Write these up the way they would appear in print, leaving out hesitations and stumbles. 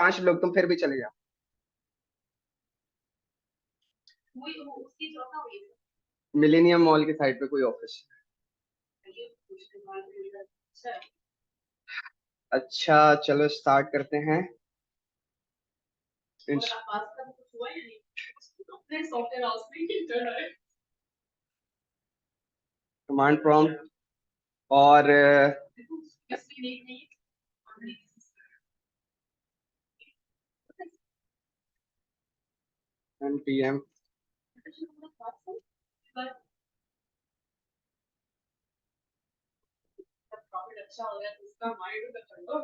5 लोग, तुम फिर भी चले जाओ। उसकी जॉब ना हुई मिलेनियम मॉल की साइड पे कोई ऑफिस। है। अच्छा, चलो स्टार्ट करते हैं। और आप पास का कुछ हुआ या नहीं? अपने सॉफ्टवेयर हाउस में ही कर रहा है। कमांड प्रॉम्प्ट और किसकी नीड नहीं है? 10 PM। प्रॉफिट अच्छा हो गया तो उसका माइंड तो कर लो।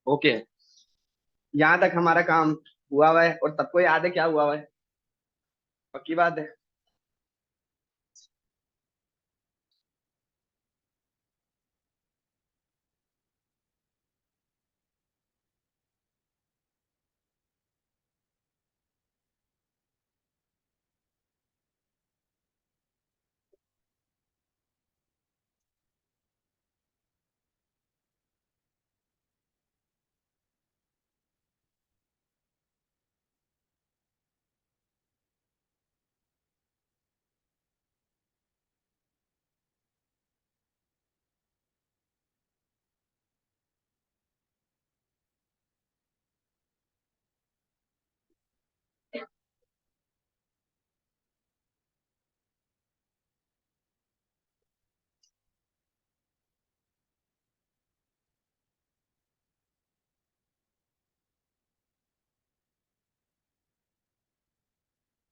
ओके, यहाँ तक हमारा काम हुआ हुआ है और सबको याद है क्या हुआ हुआ है? पक्की बात है।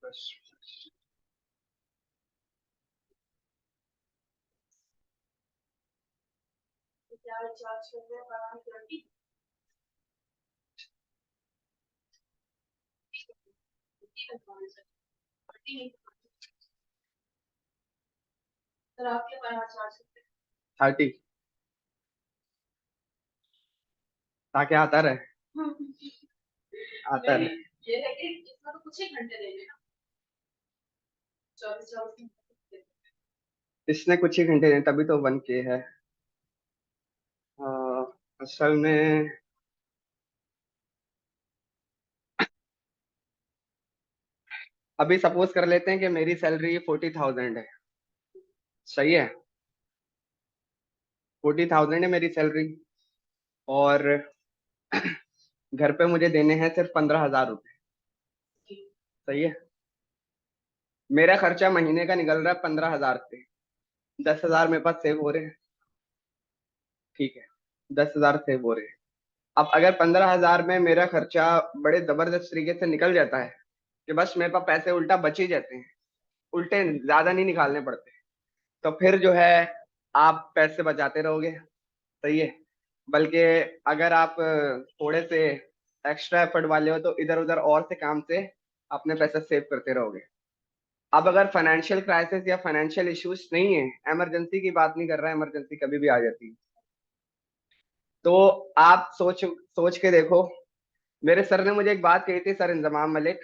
बस। क्या रिचार्ज कर रहे हैं पढ़ाई करती? सर आपके पास चार्ज करते 30 ताकि आता रहे। हैं? आता नहीं, रहे। ये है कि इसमें तो कुछ ही घंटे देंगे ना। 24 घंटे। इसने कुछ ही घंटे दें तभी तो 1K है। असल में अभी सपोज कर लेते हैं कि मेरी सैलरी 40,000 है। सही है। 40,000 है मेरी सैलरी। और घर पे मुझे देने हैं सिर्फ 15,000 रुपये। सही है। मेरा खर्चा महीने का निकल रहा है 15,000 से। 10,000 मेरे पास सेव हो रहे हैं। ठीक है। 10,000 सेव हो रहे हैं। अब अगर 15,000 में मेरा खर्चा बड़े जबरदस्त तरीके से निकल जाता है कि बस मेरे पास पैसे उल्टा बच ही जाते हैं, उल्टे ज्यादा नहीं निकालने पड़ते, तो फिर जो है आप पैसे बचाते रहोगे। सही है। बल्कि अगर आप थोड़े से एक्स्ट्रा एफर्ट वाले हो तो इधर उधर और से काम से अपने पैसे सेव करते रहोगे। अब अगर फाइनेंशियल क्राइसिस या फाइनेंशियल इश्यूज नहीं है, इमरजेंसी की बात नहीं कर रहा, इमरजेंसी कभी भी आ जाती है, तो आप सोच सोच के देखो। मेरे सर ने मुझे एक बात कही थी, सर इंजमाम मलिक,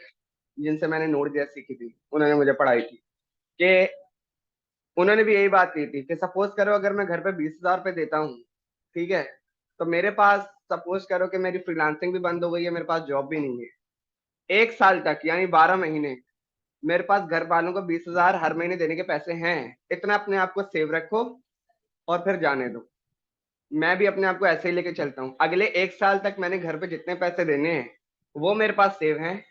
जिनसे मैंने नोट दिया सीखी थी, उन्होंने मुझे पढ़ाई थी कि उन्होंने भी यही बात की थी कि सपोज करो अगर मैं घर पे 20,000 रुपये देता हूँ, ठीक है, तो मेरे पास सपोज करो कि मेरी फ्रीलांसिंग भी बंद हो गई है, मेरे पास जॉब भी नहीं है, 1 साल तक यानी 12 महीने मेरे पास घर वालों को 20,000 हर महीने देने के पैसे हैं। इतना अपने आप को सेव रखो और फिर जाने दो। मैं भी अपने आप को ऐसे ही लेके चलता हूँ, अगले 1 साल तक मैंने घर पे जितने पैसे देने हैं वो मेरे पास सेव हैं।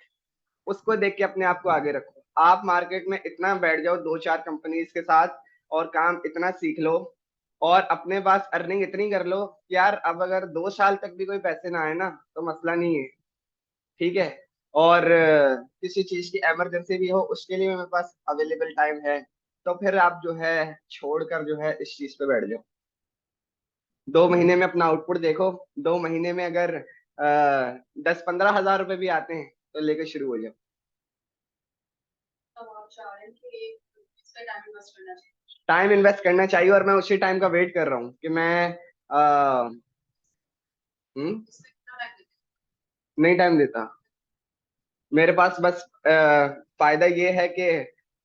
उसको देख के अपने आप को आगे रखो। आप मार्केट में इतना बैठ जाओ 2 4 कंपनीज के साथ और काम इतना सीख लो और अपने पास अर्निंग इतनी कर लो कि यार अब अगर 2 साल तक भी कोई पैसे ना आए ना तो मसला नहीं है। ठीक है। और किसी चीज की इमरजेंसी भी हो उसके लिए मेरे पास अवेलेबल टाइम है, तो फिर आप जो है छोड़कर जो है इस चीज पे बैठ जाओ। 2 महीने में अपना आउटपुट देखो। 2 महीने में अगर 10 15 हजार रुपए भी आते हैं तो लेके शुरू हो जाओ। तो आप चाह रहे हैं कि इसका टाइम इन्वेस्ट करना चाहिए। टाइम इन्वेस्ट करना चाहिए, और मैं उसी टाइम का वेट कर रहा हूँ कि मैं आ, नहीं टाइम देता। मेरे पास बस फायदा ये है कि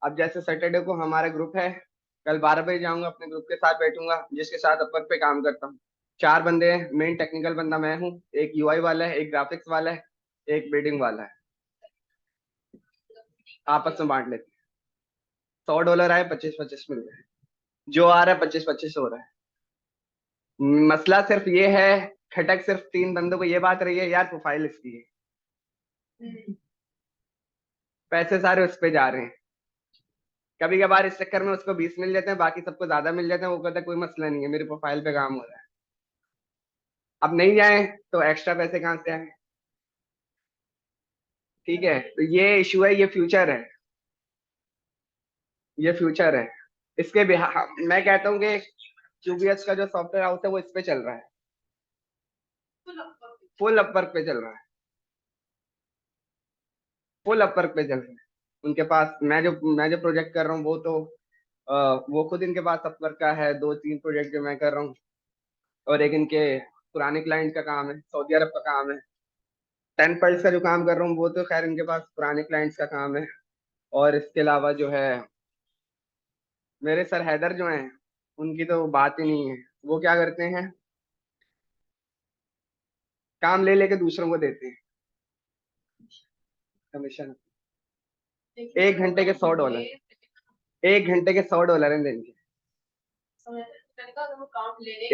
अब जैसे सैटरडे को हमारा ग्रुप है, कल 12 बजे जाऊंगा, अपने ग्रुप के साथ बैठूंगा जिसके साथ अपवर्क पे काम करता हूँ। 4 बंदे हैं, मेन टेक्निकल बंदा मैं हूँ, एक यूआई वाला है, एक ग्राफिक्स वाला है, एक बिल्डिंग वाला है। आपस में बांट लेते हैं। $100 आए, 25-25 मिल रहे हैं। जो आ रहा है 25-25 हो रहा है। मसला सिर्फ ये है, खटक सिर्फ 3 बंदों को ये बात रही है, यार प्रोफाइल इसकी है, पैसे सारे उस पे जा रहे हैं। कभी कभार इस चक्कर में उसको 20 मिल जाते हैं, बाकी सबको ज्यादा मिल जाते हैं, वो कहता है कोई मसला नहीं है, मेरी प्रोफाइल पे काम हो रहा है। अब नहीं जाए तो एक्स्ट्रा पैसे कहाँ से आए? ठीक है, तो ये इशू है, ये फ्यूचर है, ये फ्यूचर है। इसके मैं कहता हूँ कि क्यूबीएस का जो सॉफ्टवेयर हाउस है वो इस पे चल रहा है, फुल अपवर्क पे चल रहा है, फुल अपवर्क पे चल रहा है। उनके पास मैं जो प्रोजेक्ट कर रहा हूँ वो तो वो खुद इनके पास अपवर्क का है, 2-3 प्रोजेक्ट जो मैं कर रहा हूँ, और एक इनके पुराने क्लाइंट का काम है, सऊदी अरब का काम है। 10 पल्स का जो काम कर रहा हूँ वो तो खैर इनके पास पुराने क्लाइंट्स का काम है। और इसके अलावा जो है मेरे सर हैदर जो हैं, उनकी तो बात ही नहीं है। वो क्या करते हैं, काम ले लेके दूसरों को देते हैं कमीशन। 1 घंटे के $100, 1 घंटे के $100 हैं दिन के।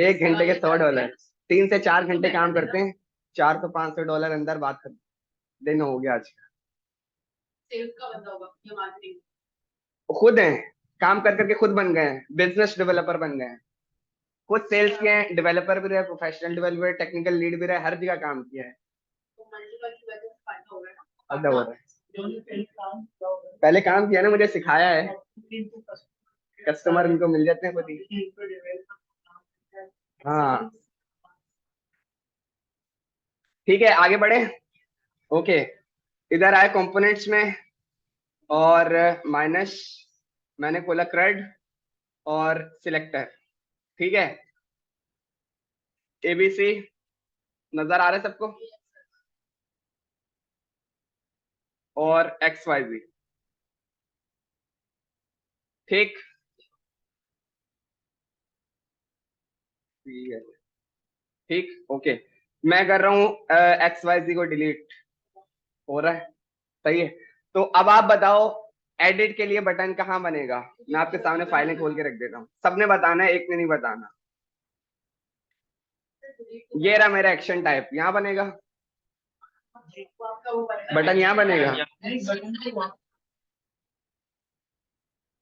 1 घंटे के $100, 3 से 4 घंटे काम करते हैं, $400-500 अंदर बात कर, दिन हो गया आज का। सेल्स का बंदा होगा या मार्केटिंग। वो खुद हैं, काम कर करके खुद बन गए हैं, बिजनेस डेवलपर बन गए हैं। खुद सेल्स के हैं, डेवलपर भी रहे, प्रोफेशनल डेवलपर, टेक्निकल लीड भी रहे, हर जगह काम किया है। तो मल्टीपल की वजह से फायदा हो गया ना। फायदा हो रहा है। पहले काम किया ना, मुझे सिखाया है, कस्टमर इनको मिल जाते हैं खुद ही। हाँ ठीक है, आगे बढ़े। ओके, इधर आए कंपोनेंट्स में, और माइनस मैंने खोला क्रेड और सिलेक्टर। ठीक है, एबीसी नजर आ रहा है सबको, और एक्स वाई बी। ठीक, ठीक ओके। मैं कर रहा हूँ एक्स वाई जी को डिलीट, हो रहा है, सही है। तो अब आप बताओ, एडिट के लिए बटन कहाँ बनेगा? मैं आपके सामने फाइलें खोल के रख देता हूँ, सबने बताना है, एक ने नहीं बताना। ये रहा मेरा एक्शन टाइप, यहाँ बनेगा बटन, यहाँ बनेगा,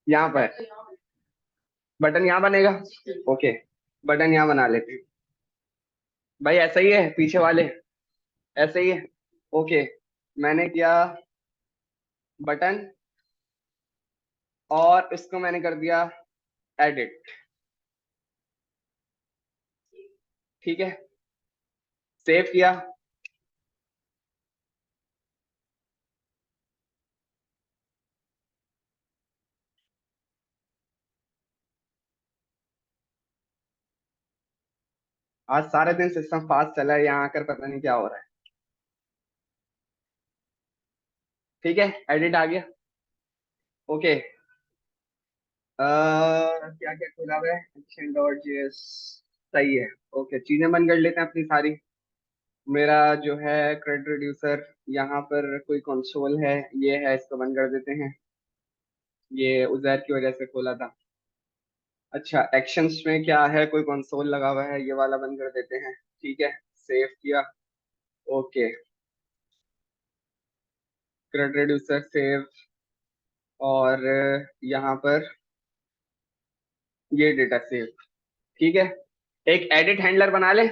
यहाँ पर बटन यहाँ बनेगा। ओके, बटन यहाँ बना लेते हैं। भाई ऐसा ही है, पीछे वाले ऐसे ही है। ओके, मैंने किया बटन, और इसको मैंने कर दिया एडिट। ठीक है, सेव किया। आज सारे दिन सिस्टम फास्ट चला है, यहाँ आकर पता नहीं क्या हो रहा है। ठीक है, एडिट आ गया। ओके, क्या क्या खुला हुआ है, action.js, सही है। ओके, चीजें बंद कर लेते हैं अपनी सारी। मेरा जो है क्रेडिट रिड्यूसर, यहाँ पर कोई कंसोल है, ये है, इसको बंद कर देते हैं, ये उजैर की वजह से खोला था। अच्छा, एक्शंस में क्या है, कोई कंसोल लगा हुआ है, ये वाला बंद कर देते हैं। ठीक है, सेव किया। ओके, क्रेडिट रिड्यूसर सेव, और यहाँ पर ये डेटा सेव। ठीक है, एक एडिट हैंडलर बना ले।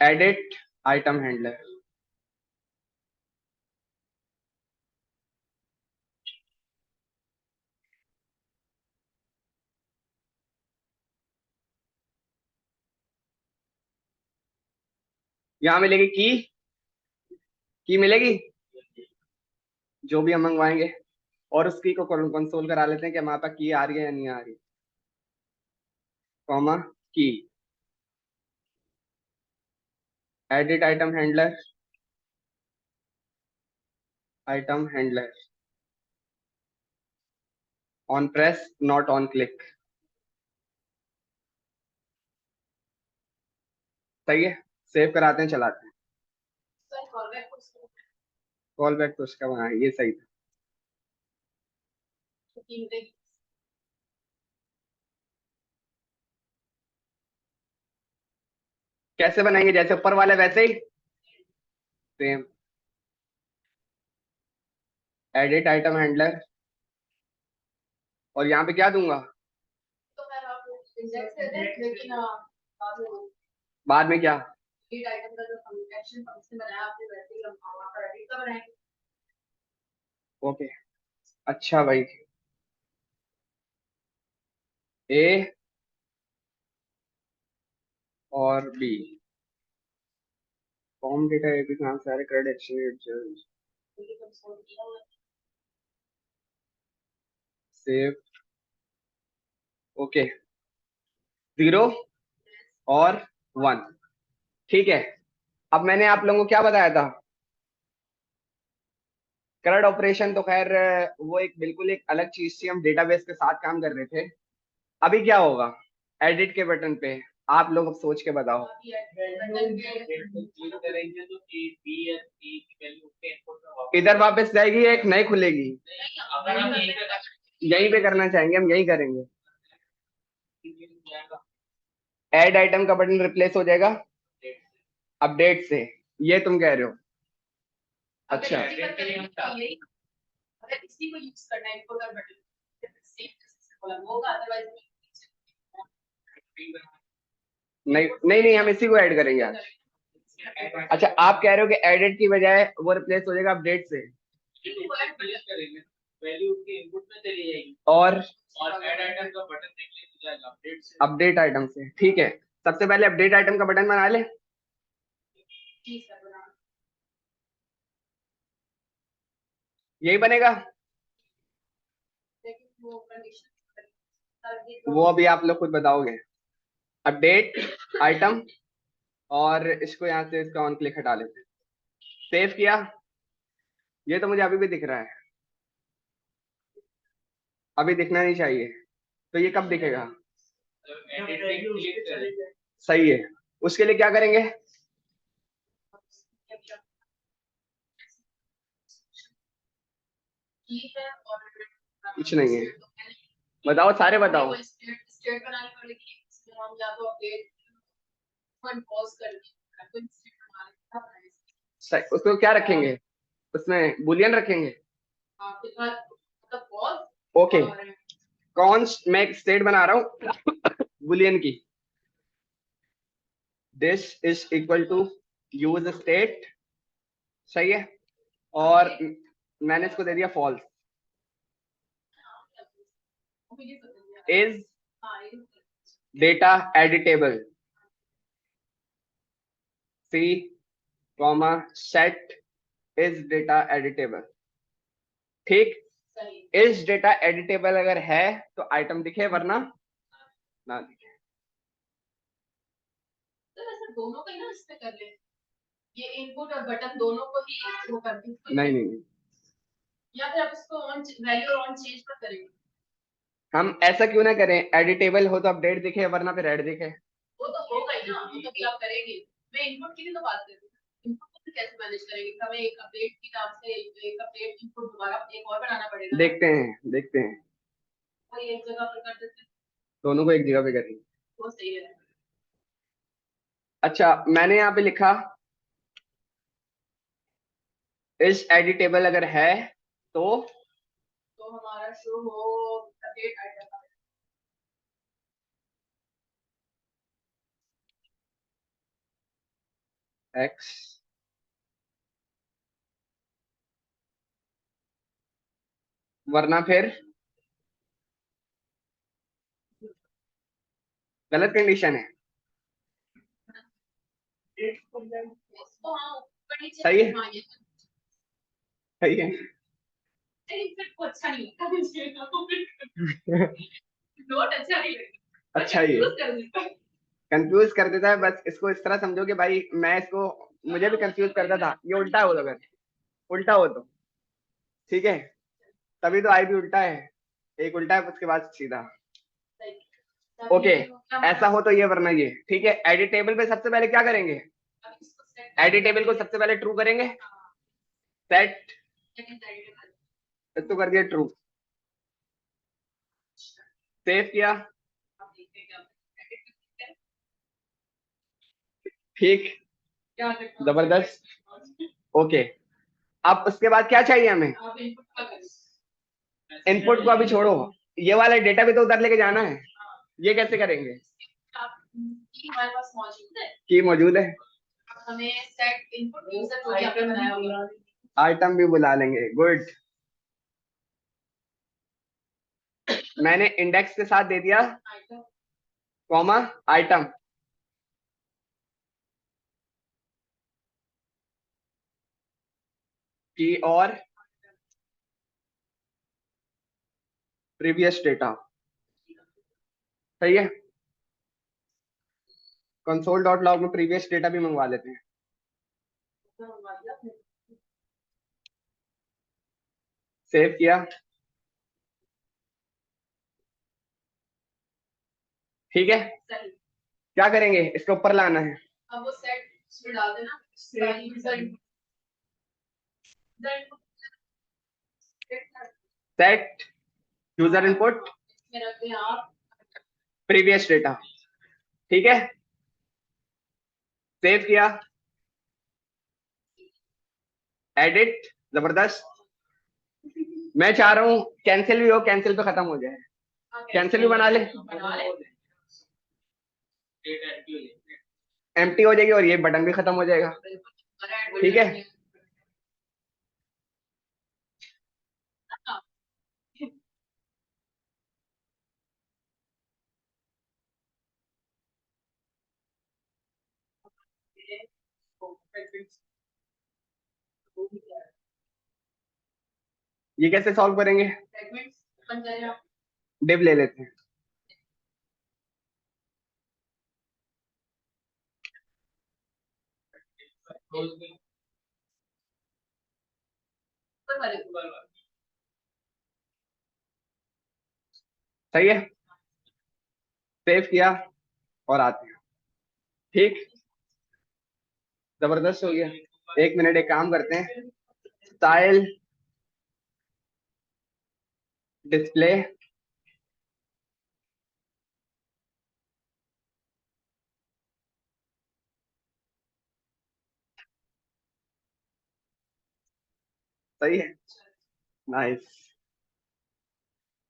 एडिट आइटम हैंडलर, यहाँ मिलेगी की मिलेगी। जो भी हम मंगवाएंगे, और उसकी को कंसोल करा लेते हैं कि हमारे पास की आ रही है या नहीं आ रही, कॉमा की। Edit item handler on press not on click. सही है, सेव कराते हैं, चलाते हैं। सर फॉरवर्ड को कॉल बैक तो उसका बना है, ये सही था। कीमतें कैसे बनाएंगे, जैसे ऊपर वाले वैसे ही सेम। एडिट आइटम हैंडलर, और यहाँ पे क्या दूंगा, तो मैं आपको इंडेक्स देते हैं, लेकिन बाद में बाद में क्या। लीड आइटम का जो फंक्शन फंक्शन बनाया आपने वैसे ही हम वहाँ पर एडिट का बनाएंगे। ओके, अच्छा भाई। ए और B, form data A B कहाँ से आ रहे, क्रेडिट एक्सचेंज, क्योंकि तुम सोच किया हुआ सेव। ओके, 0 और 1, ठीक है। अब मैंने आप लोगों को क्या बताया था, करंट ऑपरेशन तो खैर वो एक बिल्कुल एक अलग चीज थी, हम डेटाबेस के साथ काम कर रहे थे। अभी क्या होगा, एडिट के बटन पे आप लोग अब सोच के बताओ। अभी बटन के करेंगे तो ए बी या ए की वैल्यू के इनपुट में इधर वापस जाएगी या एक नई खुलेगी, अगर हम यहीं पे यहीं पे करना चाहेंगे हम, यही करेंगे। जाएगा ऐड आइटम का बटन रिप्लेस हो जाएगा अपडेट से, ये तुम कह रहे हो। अच्छा, अगर इसी को यूज करना है इनपुट और बटन सेम कॉलम होगा, अदरवाइज नहीं नहीं नहीं, हम इसी को ऐड करेंगे आज। अच्छा, आप कह रहे हो कि एडिट की बजाय वो रिप्लेस हो जाएगा अपडेट से, करेंगे वैल्यू उसके इनपुट में चली जाएगी और ऐड आइटम का बटन रिप्लेस हो जाएगा अपडेट से। अपडेट आइटम से, ठीक है। सबसे पहले अपडेट आइटम का बटन बना ले, जी सर बना यही बनेगा। लेकिन वो कंडीशन वो अभी आप लोग खुद बताओगे। अपडेट आइटम, और इसको यहाँ से इसका ऑन क्लिक हटा लेते हैं। सेव किया, ये तो मुझे अभी भी दिख रहा है, अभी दिखना नहीं चाहिए, तो ये कब दिखेगा, सही है। उसके लिए क्या करेंगे, है और कुछ नहीं है, बताओ सारे बताओ। स्टेट बनानी पड़ेगी, इसमें हम या तो अपडेट वन पॉज करके तो स्टेट बना लेंगे। उसको क्या रखेंगे, उसमें बुलियन रखेंगे। आपके पास मतलब पॉज ओके, कौन मैं एक स्टेट बना रहा हूँ बुलियन की, this is equal to use state, सही है, और मैंने इसको दे दिया false. Is data editable, C comma set is data editable, ठीक। इज डेटा एडिटेबल अगर है तो आइटम दिखे, वरना ना दिखे। तो ऐसे दोनों का ही ना इसमें कर ले, ये इनपुट और बटन दोनों को ही वो कर दी, नहीं नहीं नहीं, या फिर आप इसको ऑन वैल्यू ऑन चेंज पर करेंगे। हम ऐसा क्यों ना करें, एडिटेबल हो तो अपडेट दिखे, वरना फिर ऐड दिखे। वो तो होगा ही ना, वो तो भी आप करेंगे। मैं इनपुट की भी तो बात कर रही हूँ, इनपुट को कैसे मैनेज करेंगे, हमें एक अपडेट के नाम से एक अपडेट इनपुट दोबारा एक और बनाना पड़ेगा। देखते हैं, वो एक जगह पर कर देते हैं, दोनों को एक जगह पे करेंगे। वो सही है। अच्छा, मैंने यहाँ पे लिखा इज एडिटेबल अगर है तो हमारा शो हो अपडेट आइटम एक्स, वरना फिर गलत कंडीशन है। इसको हाँ ऊपर नीचे सही है, हाँ, ये सही है। अच्छा नहीं लगता मुझे नोट अच्छा नहीं लगता अच्छा ही कंफ्यूज कर देता है। बस इसको इस तरह समझो कि भाई मैं इसको, मुझे भी कंफ्यूज करता था, ये उल्टा हो, अगर उल्टा हो तो ठीक है, तभी तो आई भी उल्टा है, एक उल्टा है उसके बाद सीधा। ओके, ऐसा हो तो ये वरना ये, ठीक है। एडिट टेबल पे सबसे पहले क्या करेंगे, एडिट टेबल को सबसे पहले ट्रू करेंगे, सेट तो कर दिया ट्रू, सेव किया, ठीक, जबरदस्त। ओके, अब उसके बाद क्या चाहिए हमें, इनपुट को अभी छोड़ो, ये वाला डेटा भी तो उधर लेके जाना है, ये कैसे करेंगे, हमारे पास मौजूद है, की मौजूद है, हमें सेट इनपुट यूजर जो भी आपने बनाया होगा, आइटम भी बुला लेंगे, गुड। मैंने इंडेक्स के साथ दे दिया कॉमा आइटम, की और प्रीवियस डेटा, सही है। कंसोल डॉट लॉग में प्रीवियस डेटा भी मंगवा लेते हैं, सेव किया, ठीक है। क्या करेंगे, इसके ऊपर लाना है, अब वो सेट में डाल देना सेट यूजर इनपुट में रखते हैं आप प्रीवियस डेटा, ठीक है, सेव किया, एडिट, जबरदस्त। मैं चाह रहा हूं कैंसिल भी हो, कैंसिल पे खत्म हो जाए, कैंसिल भी बना ले, एम्प्टी हो जाएगी और ये बटन भी खत्म हो जाएगा, ठीक है। ये कैसे सॉल्व करेंगे, डिव ले लेते हैं, सही है, सेव किया और आते हैं, ठीक, जबरदस्त हो गया। एक मिनट, एक काम करते हैं, स्टाइल डिस्प्ले, सही है, नाइस,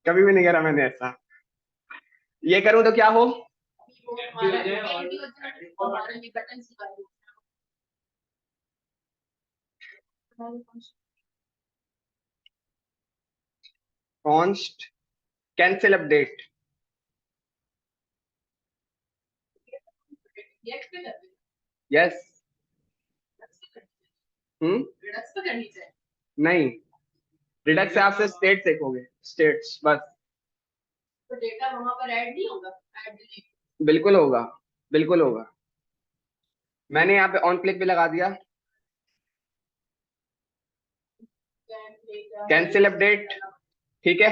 कभी भी नहीं करा मैंने ऐसा। ये करूं तो क्या हो, कॉन्स्ट कैंसिल अपडेट, यस, नहीं, रिडक्स से आपसे स्टेट देखोगे, स्टेट्स बस, तो डेटा वहां पर ऐड नहीं होगा, ऐड बिल्कुल होगा, बिल्कुल होगा। मैंने यहाँ पे ऑन क्लिक भी लगा दिया, कैंसिल अपडेट, ठीक है।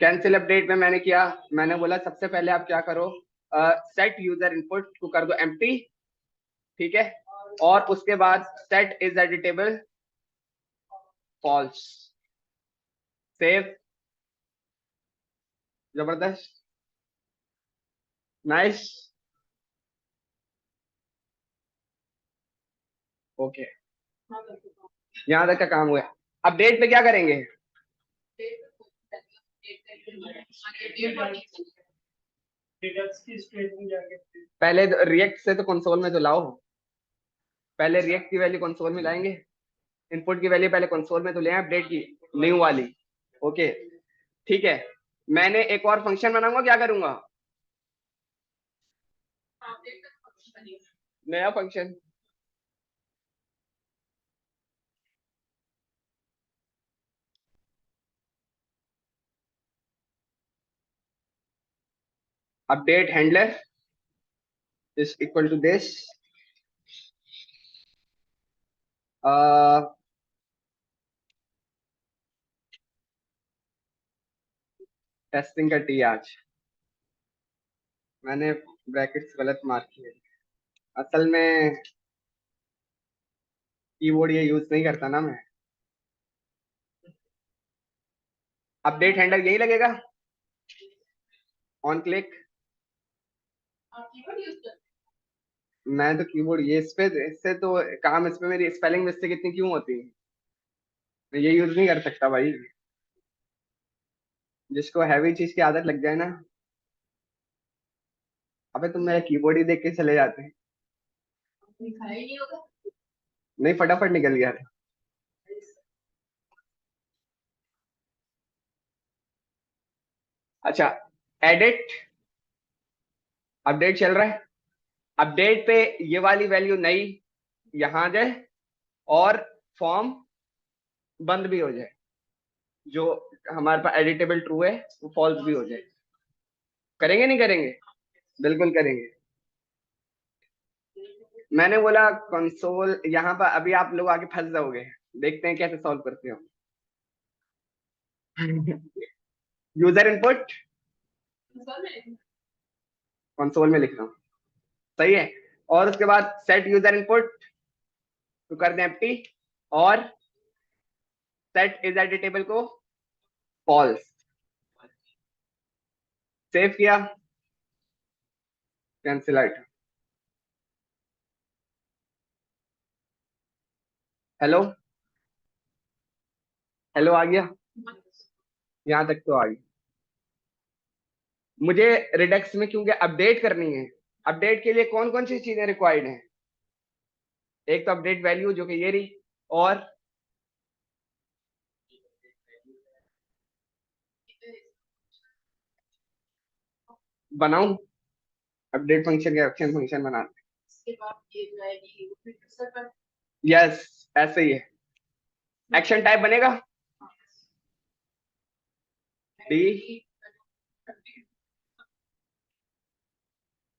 कैंसिल अपडेट में मैंने किया, मैंने बोला सबसे पहले आप क्या करो, सेट यूजर इनपुट को कर दो एम्प्टी, ठीक है, और उसके बाद set is editable false, save, जबरदस्त, नाइस, ओके, यहाँ तक का काम हुआ। अपडेट पे क्या करेंगे, पहले रिएक्ट से तो कंसोल में तो लाओ, पहले रिएक्ट की वैल्यू कंसोल में लाएंगे, इनपुट की वैल्यू पहले कंसोल में तो ले आए अपडेट की, न्यू वाली, ओके, ठीक है। मैंने एक और फंक्शन बनाऊंगा, क्या करूंगा, नया function, update handler is equal to this, testing का टी आज मैंने ब्रैकेट्स गलत मार्क किए, असल में कीबोर्ड ये यूज नहीं करता ना मैं। अपडेट हैंडलर यही लगेगा, ऑन क्लिक। आप कीवर्ड यूज करते मैं तो कीबोर्ड ये इस पे, इससे तो काम, इस पे मेरी स्पेलिंग मिस्टेक इतनी क्यों होती है, मैं ये यूज नहीं कर सकता भाई। जिसको हैवी चीज की आदत लग जाए ना, अबे तुम मेरा कीबोर्ड ही देख के चले जाते हैं। हो, दिखाया ही नहीं होगा। नहीं, फटाफट निकल गया था। अच्छा, एडिट, अपडेट चल रहा है। अपडेट पे ये वाली वैल्यू नई यहां जाए और फॉर्म बंद भी हो जाए, जो हमारे पास एडिटेबल ट्रू है वो फॉल्स भी हो जाए। करेंगे नहीं करेंगे? बिल्कुल करेंगे। मैंने बोला कंसोल, यहाँ पर अभी आप लोग आगे फंस जाओगे, देखते हैं कैसे सॉल्व करते हो। यूजर इनपुट कंसोल में कंसोल में लिख रहा हूँ, सही है। और उसके बाद सेट यूजर इनपुट तो कर दें एम्प्टी, और सेट इज एडिटेबल को फॉल्स। सेव किया, कैंसिल आइटम। हेलो, हेलो आ गया, यहाँ तक तो आ गया। मुझे रिडक्स में क्योंकि अपडेट करनी है, अपडेट के लिए कौन कौन सी चीजें रिक्वायर्ड हैं? एक तो अपडेट वैल्यू जो कि ये रही, और बनाऊं अपडेट फंक्शन या एक्शन फंक्शन बनाते? इसके बाद ये जो आएगी वो फिर दूसरा पर यस, ऐसे ही है। एक्शन टाइप बनेगा डी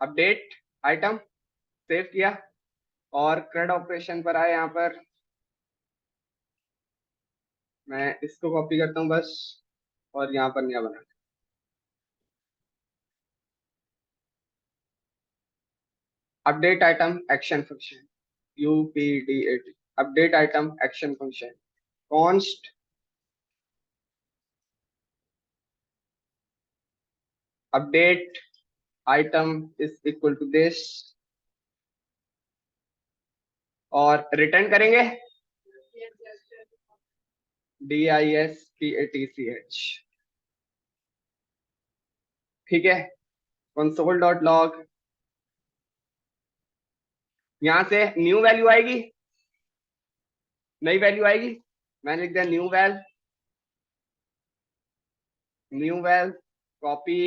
अपडेट आइटम, सेव किया, और CRUD ऑपरेशन पर आए। यहाँ पर मैं इसको कॉपी करता हूँ बस, और यहाँ पर नया बना, update item action function, UPDAT, update item action function, const update item is equal to this, और रिटर्न करेंगे DISPATCH। ठीक है, कंसोल डॉट लॉग, यहां से न्यू वैल्यू आएगी, नई वैल्यू आएगी। मैंने लिख दिया न्यू वेल कॉपी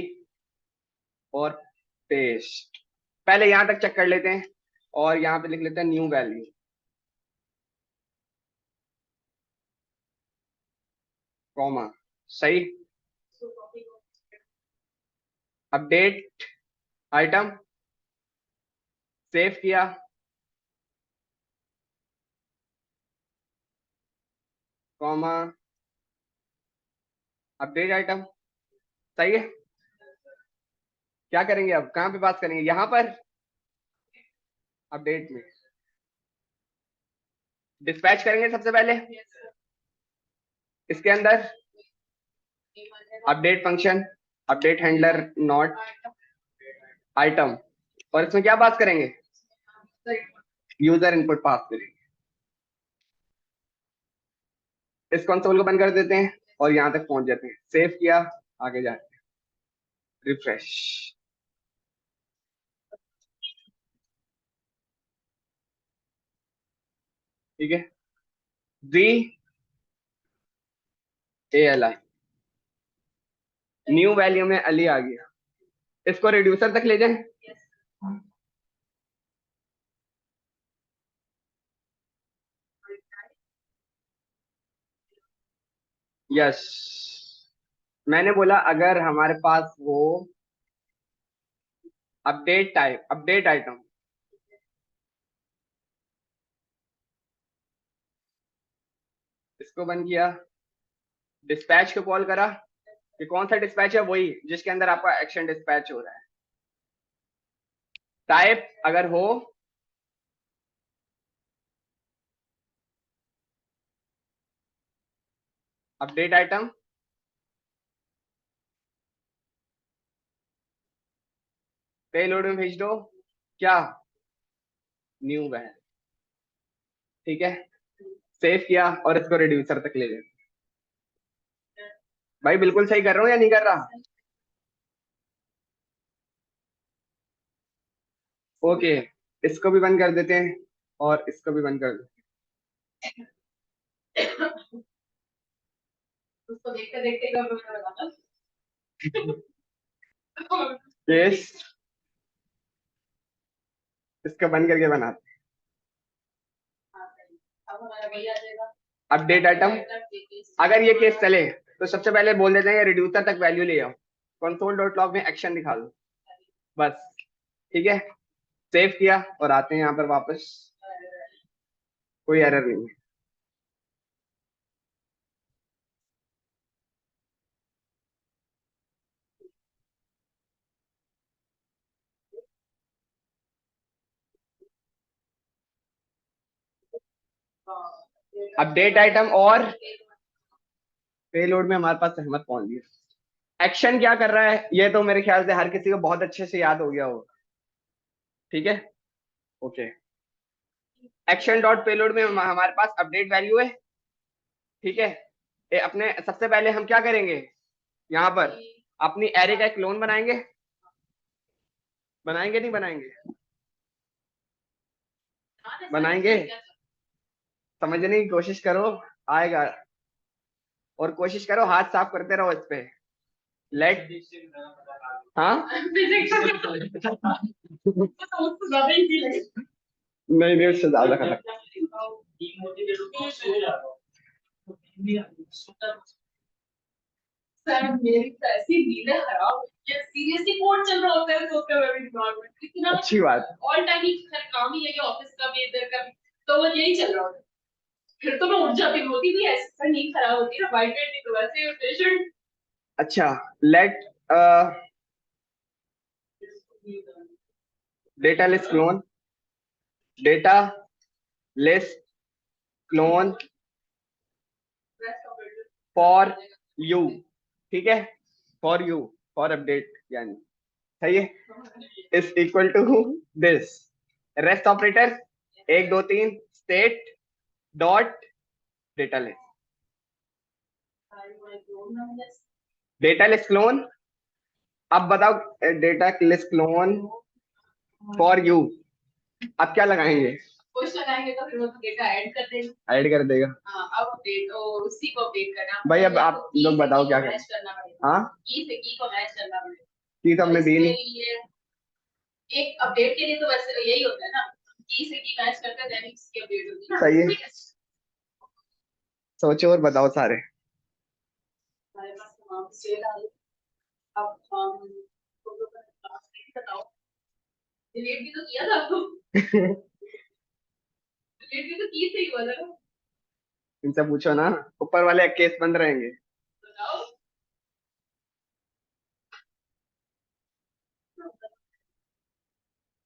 और पेस्ट। पहले यहां तक चेक कर लेते हैं, और यहां पे लिख लेते हैं न्यू वैल्यू, कॉमा, सही। अपडेट आइटम, सेव किया, कॉमा, अपडेट आइटम, सही है। क्या करेंगे अब, कहां पे बात करेंगे? यहां पर अपडेट में डिस्पैच करेंगे सबसे पहले, इसके अंदर update function, update handler not item, और इसमें क्या बात करेंगे? यूजर इनपुट पास करेंगे। इस कंसोल को बंद कर देते हैं और यहां तक पहुंच जाते हैं। सेव किया, आगे जाते हैं, रिफ्रेश। ठीक है, VALI, न्यू वैल्यू में अली आ गया। इसको रिड्यूसर तक ले जाएं। यस, मैंने बोला अगर हमारे पास वो अपडेट टाइप, अपडेट आइटम, इसको बंद किया, डिस्पैच को कॉल करा कि कौन सा डिस्पैच है, वही जिसके अंदर आपका एक्शन डिस्पैच हो रहा है। टाइप अगर हो अपडेट आइटम, पेलोड में भेज दो, क्या न्यू वैन, ठीक है, सेव किया और इसको रिड्यूसर तक ले गए। भाई बिल्कुल सही कर रहा हूँ या नहीं कर रहा? ओके, इसको भी बंद कर देते हैं और इसको भी बंद कर देते उसको देखते देखते कंप्यूटर लगाता हैं। केस इसको बंद करके बनाते अब हमारा वही आ जाएगा हैं अपडेट आइटम। अगर ये केस चले तो सबसे पहले बोल देते हैं रिड्यूसर तक वैल्यू ले आओ, कंसोल डॉट लॉग में एक्शन दिखा दो, बस, ठीक है। सेव किया और आते हैं यहाँ पर वापस, कोई एरर नहीं है। अपडेट आइटम और पेलोड में हमारे पास सहमत पहुंच गई। एक्शन क्या कर रहा है ये तो मेरे ख्याल से हर किसी को बहुत अच्छे से याद हो गया होगा, ठीक है। ओके, एक्शन डॉट पेलोड में हमारे पास अपडेट वैल्यू है, ठीक है। अपने सबसे पहले हम क्या करेंगे, यहाँ पर अपनी एरे का एक क्लोन बनाएंगे, बनाएंगे नहीं बनाएंगे, बनाएंगे, समझने की कोशिश करो, आएगा, और कोशिश करो हाथ साफ करते रहो इस पे। लेट, हाँ नहीं नहीं, उससे ज्यादा खतरनाक। सर मेरी तो ऐसी नींदें खराब होती है, सीरियसली कोड चल रहा होता है तो उसका मेरे दिमाग में इतना अच्छी बात, ऑल टाइम ही सर काम ही है कि ऑफिस का भी इधर का भी, तो वो यही चल रहा होता है। फिर तो मैं उठ जाती हूँ, होती भी ऐसे सर नींद खराब होती है ना, वाइट नहीं तो वैसे पेशेंट। अच्छा, let data list clone, data list clone for you, ठीक है, फॉर यू, फॉर अपडेट यानी, सही है, is equal to this rest operator 1 2 3 state dot data list, data list clone. अब बताओ data list clone for you, अब क्या लगाएंगे, कुछ लगाएंगे तो फिर वो तो डेटा ऐड कर देगा, ऐड कर देगा। हाँ अब अपडेट और उसी को अपडेट करना भाई अब पड़ेगा, आप तो लोग बताओ क्या मैच करें। करना पड़ेगा, हाँ, की से की को मैच करना पड़ेगा, की तो हमने दी इसके नहीं, लिए एक अपडेट के लिए तो वैसे यही होता है ना, की से की मैच करके देन इसकी अपडेट होती है ना, सही है। सोचो और बताओ सारे। हमारे पास तमाम सेल आ गई। अब हम बताओ, डिलीट भी तो किया था आपको, डिलीट भी तो की से ही हुआ था, इनसे पूछो ना, ऊपर वाले केस बंद रहेंगे। बताओ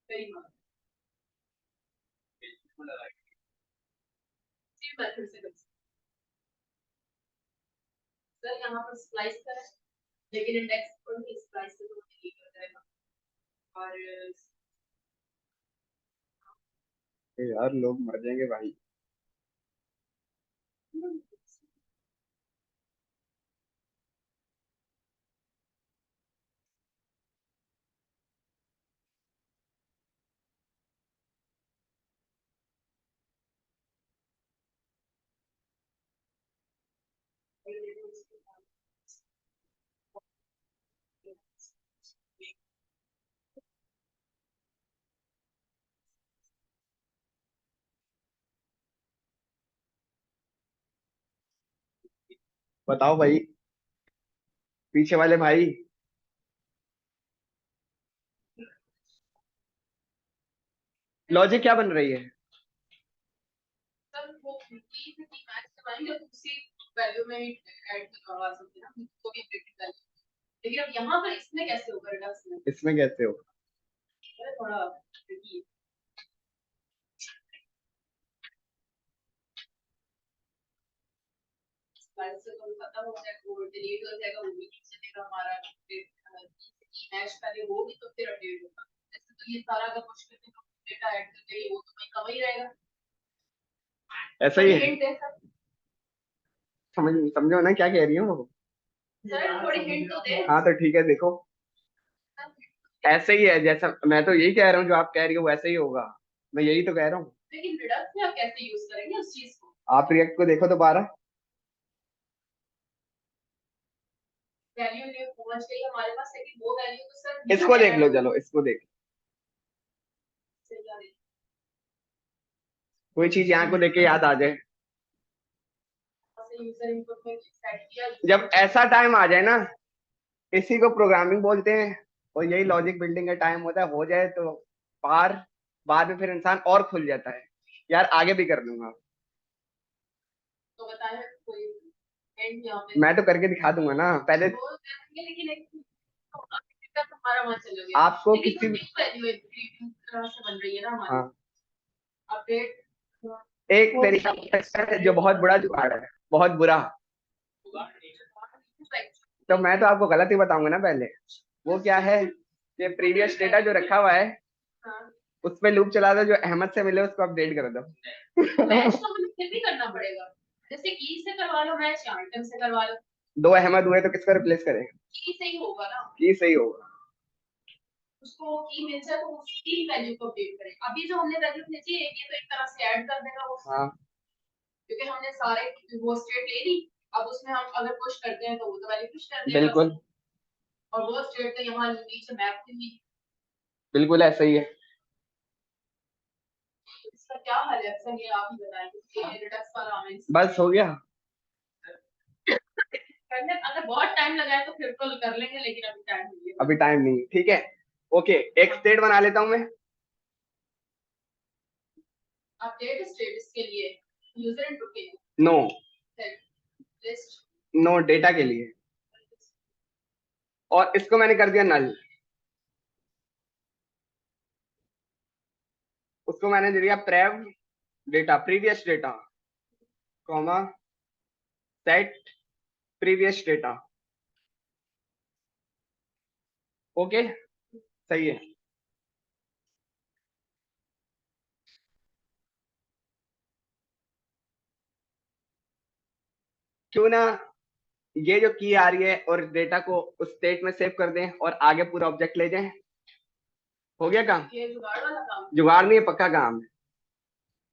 सही बात, सिर्फ मेथड से कर सकते। सर यहाँ पर स्प्लाइस करें, लेकिन इंडेक्स पर नहीं, स्प्लाइस से तो नहीं करेगा, और यार लोग मर जाएंगे भाई। बताओ भाई, पीछे वाले भाई। लॉजिक क्या बन रही है? सर वो की से की मैच करवाएंगे तो उसी वैल्यू में ऐड करवा सकते हैं ना, तो भी अपडेटेड वैल्यू। लेकिन अब यहाँ पर इसमें कैसे होगा रिडक्स में? इसमें कैसे होगा? अरे थोड़ा tricky है। स्लाइड से तो खत्म हो जाएगा, वो डिलीट हो जाएगा, वो भी नीचे देगा हमारा मैच पहले वो भी तो फिर अपडेट होगा। जैसे तो ये सारा अगर कुछ करके तो डेटा ऐड करके वो तो वही कवर ही रहेगा। ऐसा ही है, हिंट दे सर, समझो ना क्या कह रही हूँ? सर थोड़ी हिंट तो दे। हाँ तो ठीक है, देखो ऐसे ही है, जैसा मैं तो यही कह रहा हूँ, जो आप कह रही हो वैसे ही होगा, मैं यही तो कह रहा हूँ। लेकिन रिडक्स में आप कैसे यूज करेंगे उस चीज को? आप रिएक्ट को देखो दोबारा। वैल्यू नहीं पहुंच गई हमारे पास, लेकिन वो वैल्यू तो सर इसको देख लो, चलो इसको देख, कोई चीज यहाँ को देख के याद आ जाए। यूजर इनपुट में सेट किया, जब ऐसा टाइम आ जाए ना, इसी को प्रोग्रामिंग बोलते हैं, और यही लॉजिक बिल्डिंग का टाइम होता है। हो जाए तो पार, बाद में फिर इंसान और खुल जाता है। यार आगे भी कर दूंगा, तो बताएं कोई एंड यहाँ पे मैं तो करके दिखा दूंगा ना पहले। लेकिन एक हमारा वहां चला गया, आपको लेकिन किसी जो वैल्यू तरह से बन रही है ना हमारी हाँ, अपडेट, एक तरीका है जो बहुत बुरा जुगाड़ है, बहुत बुरा। तो मैं तो आपको गलत ही बताऊंगा ना पहले। वो क्या है कि प्रीवियस डेटा जो रखा हुआ है उस पे लूप चला दो, जो अहमद से मिले उसको अपडेट कर दो। मैच तो हमें फिर भी करना पड़ेगा, जैसे की से करवा लो मैच या आइटम से करवा लो। दो अहमद हुए तो किसको रिप्लेस करेगा? की से ही होगा ना, की सही होगा। उसको की मिल जाए तो उसकी वैल्यू को अपडेट करें। अभी जो हमने वैल्यू भेजी है ये तो एक तरह से ऐड कर देगा वो, हाँ क्योंकि हमने सारे वो स्टेट ले ली, अब उसमें हम अगर पुश करते हैं तो वो तो वैल्यू पुश कर देगा। बिल्कुल और वो स्टेट तो यहाँ नीचे मैप थी। बिल्कुल ऐसा ही है। इसका क्या हल है सर, ये आप ही बताएं, क्योंकि रिडक्स वाला हमें बस हो गया। करने अगर बहुत टाइम लगा है तो फिर तो कर लेंगे, लेकिन अभी टाइम नहीं है। अभी टाइम नहीं, ठीक है ओके। एक स्टेट बना लेता हूँ मैं। अपडेट स्टेटस के लिए यूजर इनपुट के लिए नो, लिस्ट नो डेटा के लिए, और इसको मैंने कर दिया नल। उसको मैंने दे दिया prev data, previous data, comma set previous data. Okay सही है। क्यों ना ये जो की आ रही है और डेटा को उस स्टेट में सेव कर दें और आगे पूरा ऑब्जेक्ट ले जाएं। हो गया काम? ये जुगाड़ वाला काम, जुगाड़ नहीं है, पक्का काम है।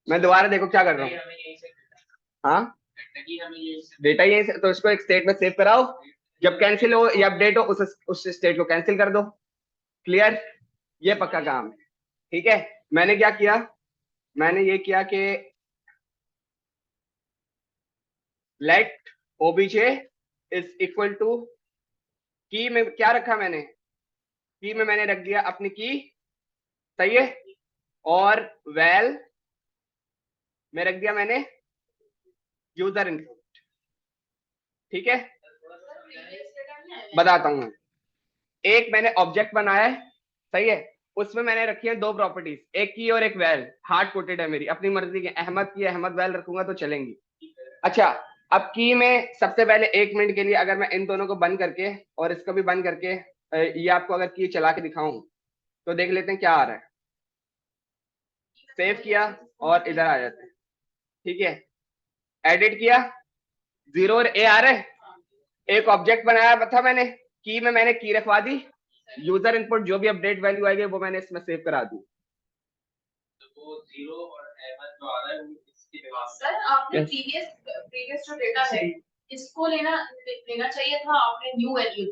मैं दोबारा देखो क्या कर रहा हूँ। हाँ डेटा यही से, तो इसको एक स्टेट में सेव कराओ, जब कैंसिल हो या अपडेट हो उस स्टेट को कैंसिल कर दो। क्लियर? ये पक्का काम है। ठीक है, मैंने क्या किया, मैंने ये किया कि let OBJ is equal to key में क्या रखा मैंने, की में मैंने रख दिया अपनी की, सही है, और वेल में रख दिया मैंने यूजर इनपुट। ठीक है, बताता हूं मैं। एक मैंने ऑब्जेक्ट बनाया है, सही है, उसमें मैंने रखी है दो प्रॉपर्टीज, एक की और एक वेल। हार्ड कोटेड है, मेरी अपनी मर्जी की, अहमद की अहमद वेल रखूंगा तो चलेंगी। अच्छा, अब की में सबसे पहले 1 मिनट के लिए अगर मैं इन दोनों को बंद करके और इसको भी बंद करके ये आपको अगर की चला के दिखाऊं तो देख लेते हैं क्या आ रहा है। सेव किया और इधर आ जाते हैं। ठीक है, एडिट किया, 0 और ए आ रहे हैं। एक ऑब्जेक्ट बनाया था मैंने, की में मैंने की रखवा दी, यूजर इनपुट जो भी अपडेट वैल्यू आएगी वो मैंने इसमें सेव करा दी। वो 0 और अहमद जो आ रहा है वो इसके बाद सर आपने प्रीवियस जो डेटा है इसको लेना चाहिए था, आपने न्यू वैल्यू,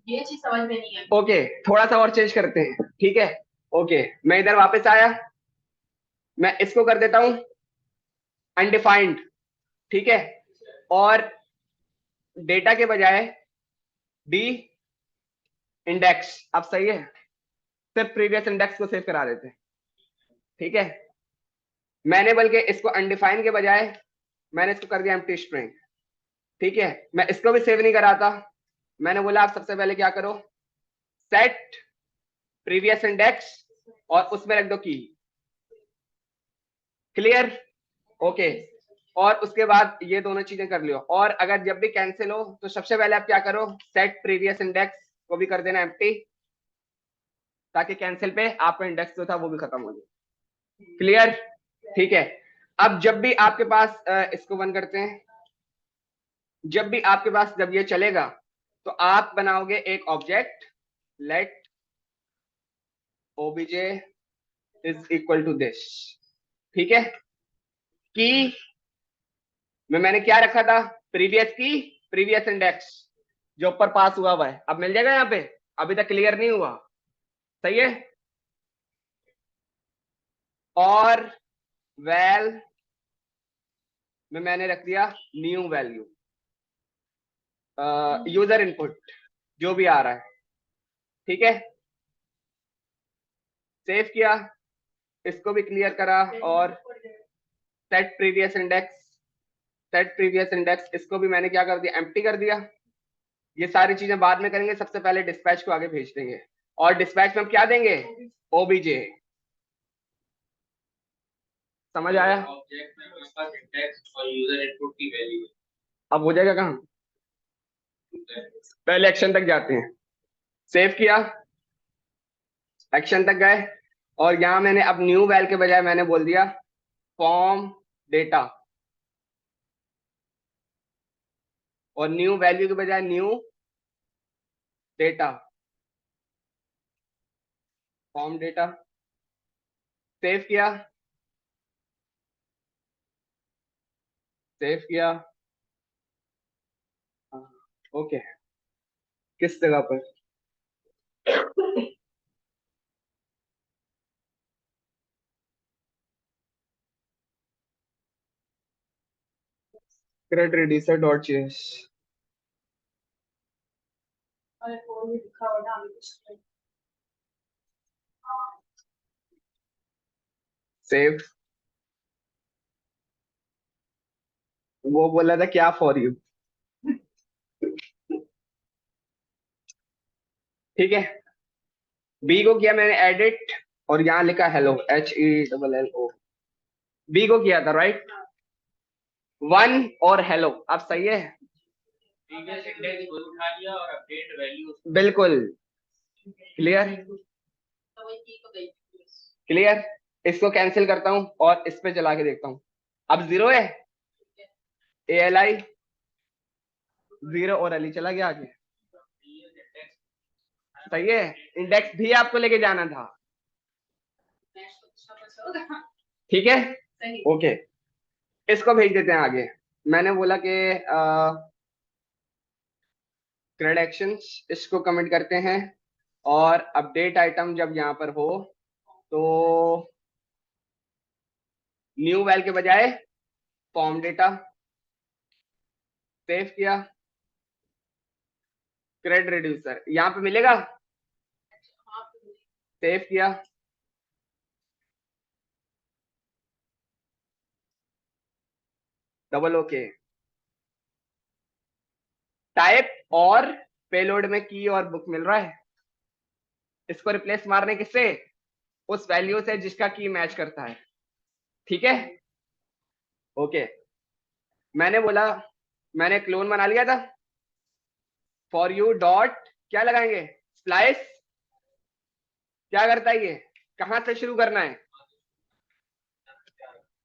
ये चीज समझ में नहीं आई। ओके, थोड़ा सा और चेंज करते हैं। ठीक है, ओके, मैं इधर वापस आया, मैं इसको कर देता हूं अनडिफाइंड। ठीक है, और डेटा के बजाय डी इंडेक्स। अब सही है, सिर्फ प्रीवियस इंडेक्स को सेव करा देते हैं। ठीक है, मैंने बल्कि इसको अनडिफाइन के बजाय मैंने इसको कर दिया एम्प्टी स्ट्रिंग। ठीक है, मैं इसको भी सेव नहीं कराता, मैंने बोला आप सबसे पहले क्या करो, सेट प्रीवियस इंडेक्स और उसमें रख दो की। क्लियर? ओके, और उसके बाद ये दोनों चीजें कर लियो। और अगर जब भी कैंसिल हो तो सबसे पहले आप क्या करो, सेट प्रीवियस इंडेक्स को भी कर देना एम्प्टी, ताकि कैंसिल पे आपका इंडेक्स जो था वो भी खत्म हो जाए। क्लियर? ठीक है, अब जब भी आपके पास इसको बंद करते हैं, जब भी आपके पास जब ये चलेगा तो आप बनाओगे एक object, let obj is equal to this. ठीक है, की में मैंने क्या रखा था, प्रीवियस की, प्रीवियस इंडेक्स जो ऊपर पास हुआ है, अब मिल जाएगा यहाँ पे, अभी तक क्लियर नहीं हुआ। सही है, और वैल में मैंने रख दिया न्यू वैल्यू, यूजर इनपुट जो भी आ रहा है। ठीक है, सेव किया, इसको भी क्लियर करा, और set previous index, set previous index इसको भी मैंने क्या कर दिया, एम्प्टी कर दिया। ये सारी चीजें बाद में करेंगे, सबसे पहले डिस्पैच को आगे भेज देंगे, और डिस्पैच में हम क्या देंगे, ओबीजे। समझ आया? ऑब्जेक्ट में हमारे पास इंडेक्स और यूजर इनपुट की वैल्यू अब हो जाएगा कहाँ, है। पहले एक्शन तक जाते हैं, सेव किया, एक्शन तक गए, और यहां मैंने अब न्यू वैल के बजाय मैंने बोल दिया फॉर्म डेटा, और न्यू वैल्यू के बजाय new data, form data. Save किया, सेव किया, ओके, किस जगह पर, क्रेड रिड्यूसर डॉट जेएस, और फोन में लिखा हुआ था हमें कुछ नहीं। सेव, वो बोला था क्या फॉर यू। ठीक है, बी को किया मैंने एडिट, और यहाँ लिखा हेलो, HELLO, बी को किया था राइट, 1 और हेलो, अब सही है, प्रीवियस इंडेक्स को उठा लिया और अपडेट वैल्यू बिल्कुल क्लियर, तो वही की को गई थी। क्लियर। इसको कैंसिल करता हूं और इस पे चला के देखता हूं, अब 0 है, ALI 0 और अली चला गया आगे। सही है, इंडेक्स भी आपको लेके जाना था। मैच तो अच्छा बचा होगा। ठीक है, सही। ओके, इसको भेज देते हैं आगे। मैंने बोला कि ग्रेड एक्शंस, इसको कमेंट करते हैं, और अपडेट आइटम जब यहाँ पर हो तो न्यू वैल के बजाय फॉर्म डेटा। सेव किया, क्रेड रिड्यूसर यहाँ पे मिलेगा, हाँ, तो सेव किया, डबल ओके, टाइप और पेलोड में की और बुक मिल रहा है, इसको रिप्लेस मारने किससे, उस वैल्यू से जिसका की मैच करता है। ठीक है, ओके, मैंने बोला, मैंने क्लोन बना लिया था, फॉर यू डॉट क्या लगाएंगे, स्प्लाइस, क्या करता है ये, कहां से शुरू करना है,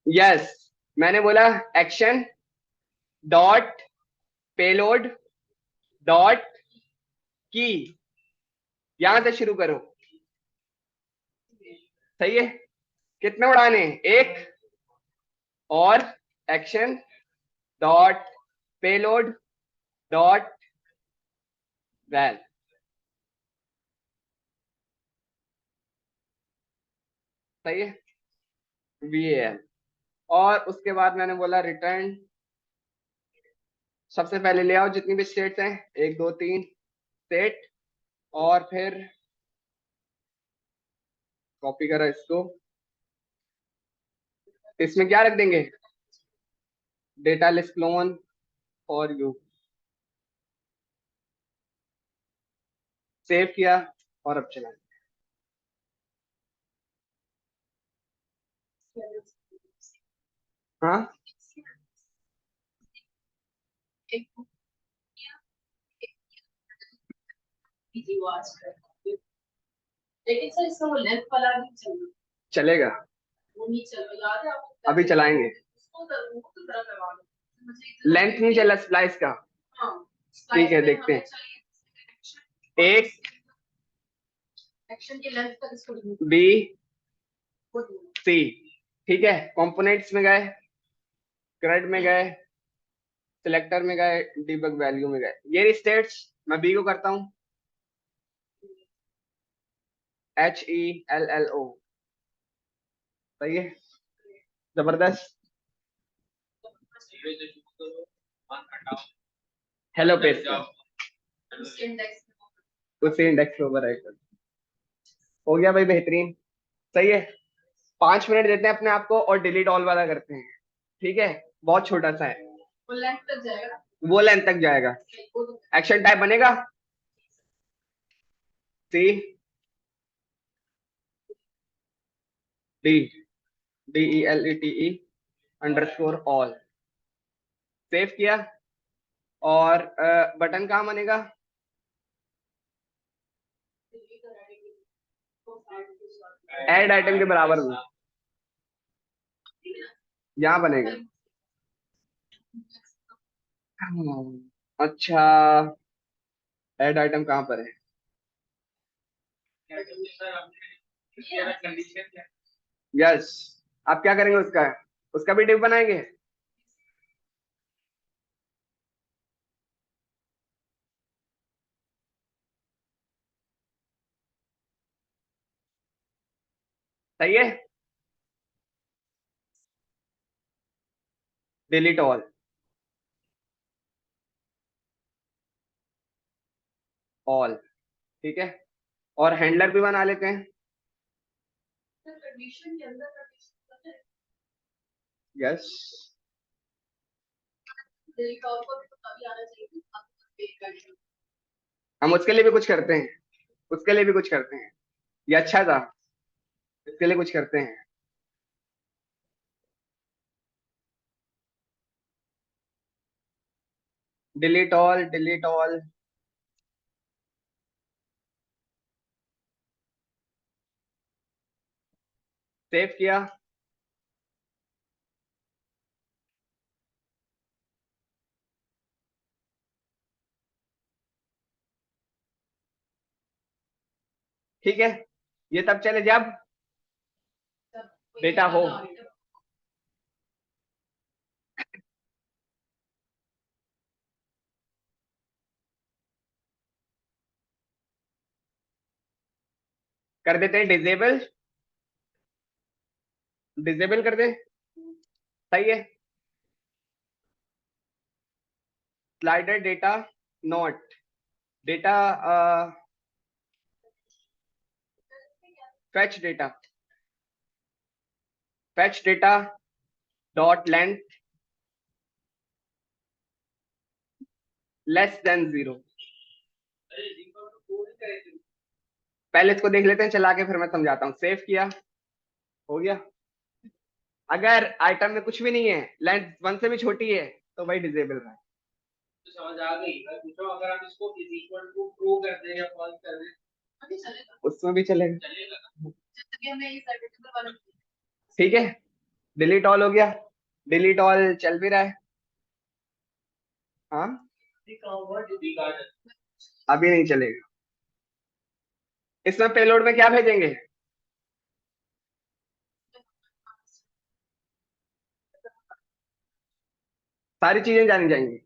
यस, मैंने बोला एक्शन डॉट पेलोड डॉट की, यहां से शुरू करो। सही है, कितने उड़ाने, एक, और action dot payload dot val, सही है, VAL, और उसके बाद मैंने बोला रिटर्न, सबसे पहले ले आओ जितनी भी स्टेट्स हैं, 1 2 3 स्टेट, और फिर कॉपी करा इसको, इसमें क्या रख देंगे, डेटा लिस्ट क्लोन और यू। सेव किया और अब चला। हाँ एक जी वो आज कर, लेकिन सर इसका वो लेंथ वाला नहीं चल रहा, चलेगा, वो नहीं चल रहा, याद है आपको? अभी चलाएंगे। उसको तो जरा करवा दो मुझे इतना। लेंथ नहीं चला स्प्लाइस का। हाँ ठीक है, स्लाइड में देखते हमें हैं। चाहिए एक एक्शन के लेंथ तक इसको बी वो दो। सी, ठीक है। कंपोनेंट्स में गए, क्रेड में गए, सिलेक्टर में गए, डीबग वैल्यू में गए। ये स्टेट्स मैं बी को करता हूँ, HELLO। सही है, जबरदस्त। जीरो से शुरू करो, वन हटाओ, हेलो पेज जाओ, उस इंडेक्स उसी इंडेक्स पे ओवर हो गया भाई, बेहतरीन। सही है, 5 मिनट देते हैं अपने आप को और डिलीट ऑल वाला करते हैं। ठीक है, बहुत छोटा सा है, वो लेंथ तक जाएगा, वो लेंथ तक जाएगा। वो तो एक्शन टाइप बनेगा C D DELETE underscore all. Save किया और बटन कहाँ बनेगा, डिलीट करेंगे तो ऐड ऐड आइटम के बराबर में, यहाँ बनेगा। अच्छा, ऐड आइटम कहाँ पर है? सर आपने कंडीशन क्या? यस, आप क्या करेंगे, उसका उसका भी डिव बनाएंगे। सही है, डिलीट ऑल, ठीक है। और हैंडलर भी बना लेते हैं। कंडीशन के अंदर कंडीशन यस, डिलीट ऑल को भी तो तभी आना चाहिए आप पेज करने। हम उसके लिए भी कुछ करते हैं, उसके लिए भी कुछ करते हैं, ये अच्छा था, इसके लिए कुछ करते हैं। डिलीट ऑल, सेव किया। ठीक है, ये तब चले जब डेटा हो। कर देते हैं डिजेबल, डिजेबल कर दे। सही है, slider data not data, fetch data, fetch data dot length less than 0। अरे रिकॉर्ड तो पूरी करेंगे। पहले इसको देख लेते हैं चला के, फिर मैं समझाता हूँ। सेव किया, हो गया। अगर आइटम में कुछ भी नहीं है, लेंथ 1 से भी छोटी है, तो भाई डिजेबल है। तो समझ आ गई। मैं पूछ रहा हूँ अगर हम इसको इज इक्वल टू ट्रू कर दें या फॉल्स कर दें, अभी चलेगा, उसमें भी चलेगा। चलेगा ना? जब तक हमें इस एडिटेबल वाला ठीक है, डिलीट ऑल हो गया, डिलीट ऑल चल भी रहा है। हाँ, रिकॉर्ड अभी नहीं चलेगा। इसमें पेलोड में क्या भेजेंगे, सारी चीजें जानी जाएंगी।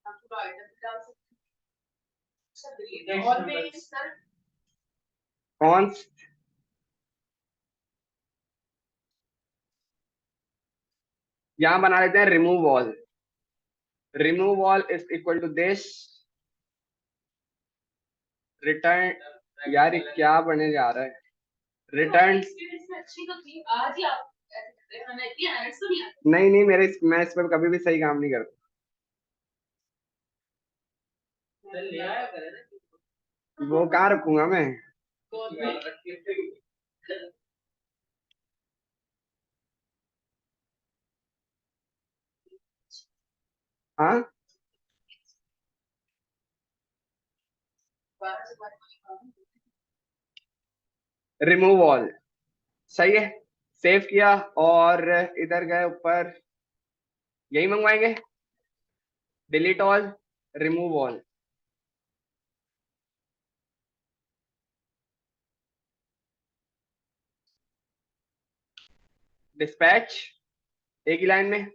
पूरा आइटम डाल सकते हैं और में सर कौन, यहां बना लेते हैं remove all. Remove all is equal to this, return. यार ये क्या बने जा रहा है, रिटर्न। अच्छी तो थी, आज ही आप ऐसे कर रहे हैं, हमें इतनी एरर्स तो नहीं आती। नहीं नहीं, मैं इस पर कभी भी सही काम नहीं करता। ले आया करे ना, वो कहाँ रखूंगा मैं। हाँ, रिमूव ऑल, सही है। सेव किया और इधर गए ऊपर, यही मंगवाएंगे, delete all, remove all. Dispatch, एक ही लाइन में,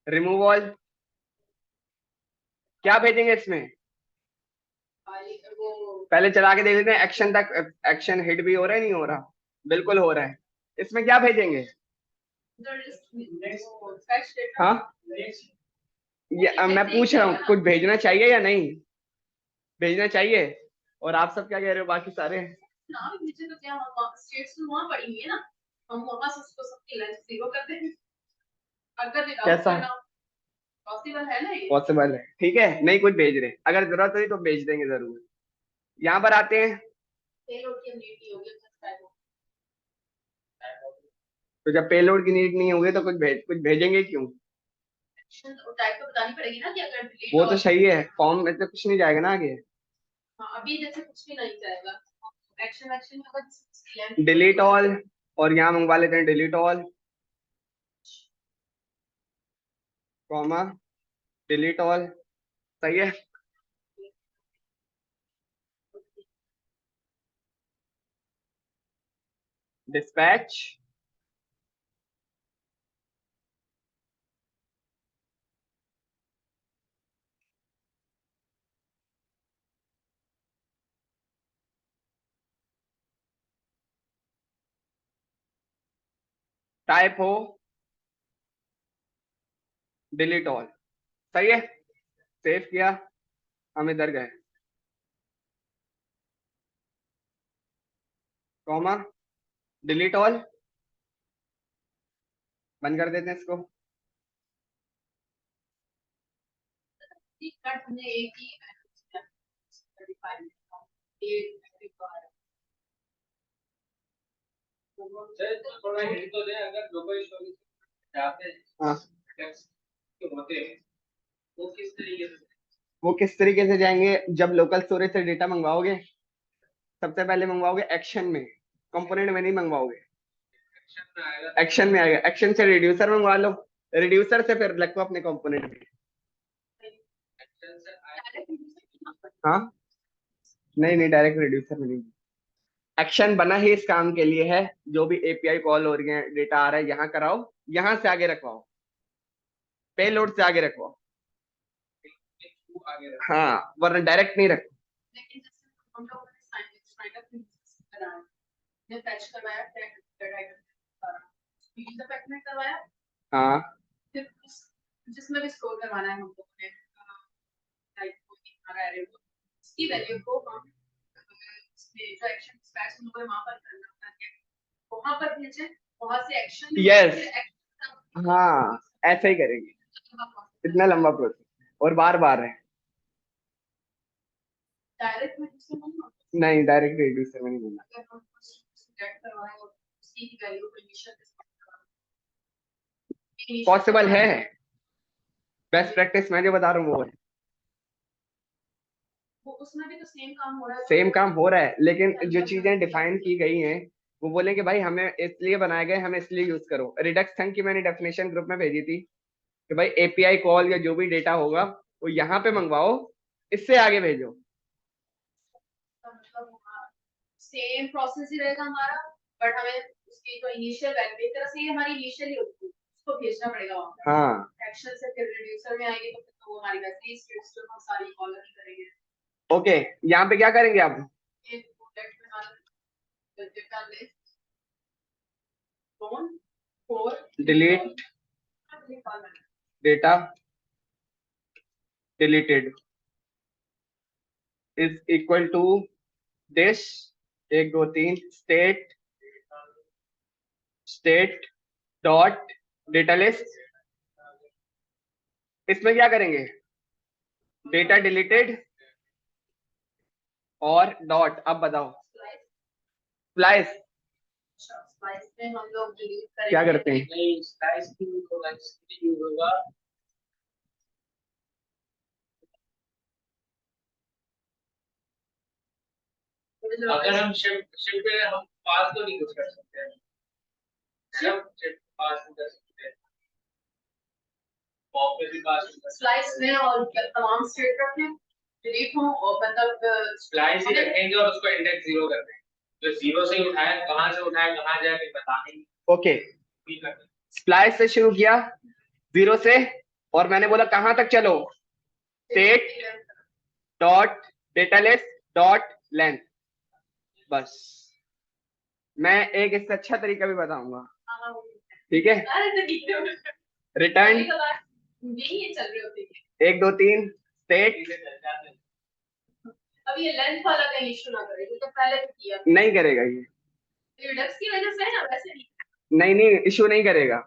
रिमूव ऑल। क्या भेजेंगे इसमें, पहले चला के देख लेते हैं एक्शन तक, एक्शन हिट भी हो रहा है नहीं हो रहा, बिल्कुल हो रहा है। इसमें क्या भेजेंगे। हाँ, ये मैं पूछ रहा हूँ कुछ भेजना चाहिए या नहीं, भेजना चाहिए। और आप सब क्या कह रहे हो बाकी सारे। नाम नीचे तो क्या स्टेट्स तो वहां पड़ी हुई है ना, हम वहां से उसको सबकी लेंथ जीरो कर देंगे, अगर विदाउट कैसा करना पॉसिबल है ना ये। पॉसिबल है, ठीक है, नहीं कुछ भेज रहे, अगर जरूरत हुई तो भेज देंगे जरूर। यहाँ पर आते हैं, पेलोड की नीड नहीं होगी तो टाइप तो जब पेलोड की नीड नहीं होगी तो कुछ भेजेंगे क्यों। तो बतानी पड़ेगी ना कि अगर डिलीट वो तो सही है, फॉर्म में तो कुछ नहीं जाएगा ना आगे। हाँ अभी जैसे कुछ भी नहीं जाएगा, एक्शन एक्शन में अगर डिलीट ऑल, और यहाँ मंगवा लेते हैं delete all, comma, delete all, सही है। डिस्पैच, टाइप हो, डिलीट ऑल, सही है। सेव किया, हम इधर गए, कॉमा, डिलीट ऑल, बंद कर देते हैं इसको। कट हमने एक ही थोड़ा हिंट तो दे, अगर लोकल स्टोरेज जाते हैं हाँ, टेक्स्ट के होते हैं, वो किस तरीके से। वो किस तरीके से जाएंगे, जब लोकल स्टोरेज से डेटा मंगवाओगे सबसे पहले मंगवाओगे एक्शन में, कंपोनेंट में नहीं मंगवाओगे। एक्शन में आएगा, एक्शन में आएगा, एक्शन से रिड्यूसर मंगवा लो, रिड्यूसर से फिर रखो अपने कंपोनेंट में। एक्शन से आएगा। हाँ, नहीं नहीं, डायरेक्ट रिड्यूसर में नहीं। एक्शन बना ही इस काम के लिए है, जो भी एपीआई कॉल हो रही है, डेटा आ रहा है, यहाँ कराओ, यहाँ से आगे रखवाओ, पेलोड से आगे रखवाओ। आगे हाँ, वरना डायरेक्ट नहीं रखो। लेकिन जैसे हम लोगों ने साइन अप कराया, ने फैच करवाया, यूजर पैक में करवाया, हाँ, फिर जिसमें भी स्टोर करवाना है हम लोगों ने, टाइप को हमारा एरे को, उसकी वैल्यू को हम इसमें जो एक्शन स्पैच हम लोगों ने वहां पर करना है, वहां पर भेजें, वहां से एक्शन में यस, हाँ, ऐसा ही करेंगे, इतना लंबा प्रोसेस और बार बार है। डायरेक्ट में नहीं, डायरेक्ट रिड्यूसर में नहीं मिलना। अगर हम सेट करवाएं और उसकी वैल्यू को इनिशियल पॉसिबल है, बेस्ट प्रैक्टिस मैं जो बता रहा हूँ वो है। वो उसमें भी तो सेम काम हो रहा है, सेम काम हो रहा है, लेकिन जो चीजें डिफाइन की गई हैं वो बोले कि भाई हमें इसलिए बनाए गए, हमें इसलिए यूज करो। रिडक्स थंग की मैंने डेफिनेशन ग्रुप में भेजी थी कि भाई एपीआई कॉल या जो भी डेटा होगा वो यहाँ पे मंगवाओ, इससे आगे भेजो। मतलब सेम प्रोसेस ही रहेगा हमारा, बट हमें उसकी जो इनिशियल वैल्यू एक तरह से ये हमारी इनिशियल ही होती है, उसको भेजना पड़ेगा वहां। हाँ, एक्शन से फिर रिड्यूसर में आएगी तो फिर तो वो हमारी वैसे ही स्टेट्स जो हम सारी कॉलर ही करेंगे। ओके, यहाँ पे क्या करेंगे आप, ये बुलेट में हमारा डाल ले phone for delete data deleted is equal to this 1 2 3 state dot data list. इसमें क्या करेंगे, डेटा डिलीटेड और डॉट। अब बताओ स्प्लाइस स्लाइस में हम लोग डिलीट करेंगे। क्या करते हैं, नहीं स्लाइस की होगा, इसकी होगा। अगर हम शिफ्ट पे हम पास तो नहीं कुछ कर सकते हैं, शिफ्ट पास नहीं कर सकते हैं, पॉप पे भी पास नहीं कर सकते। स्लाइस में और तमाम स्टेट रखें, डिलीट हो और मतलब स्लाइस ही रखेंगे और उसको इंडेक्स 0 कर देंगे। तो 0 से उठाया, कहां से उठाया कहां जाए फिर बता नहीं। ओके स्प्लाइस से शुरू किया 0 से, और मैंने बोला कहां तक चलो, state dot data list dot length. बस मैं एक इससे अच्छा तरीका भी बताऊंगा, ठीक है। रिटर्न यही चल रही होती है 1 2 3 स्टेट। अब ये लेंथ वाला कहीं इशू ना करे, क्योंकि पहले भी किया नहीं करेगा ये, रिडक्स की वजह से है ना, वैसे नहीं। नहीं इशू नहीं करेगा,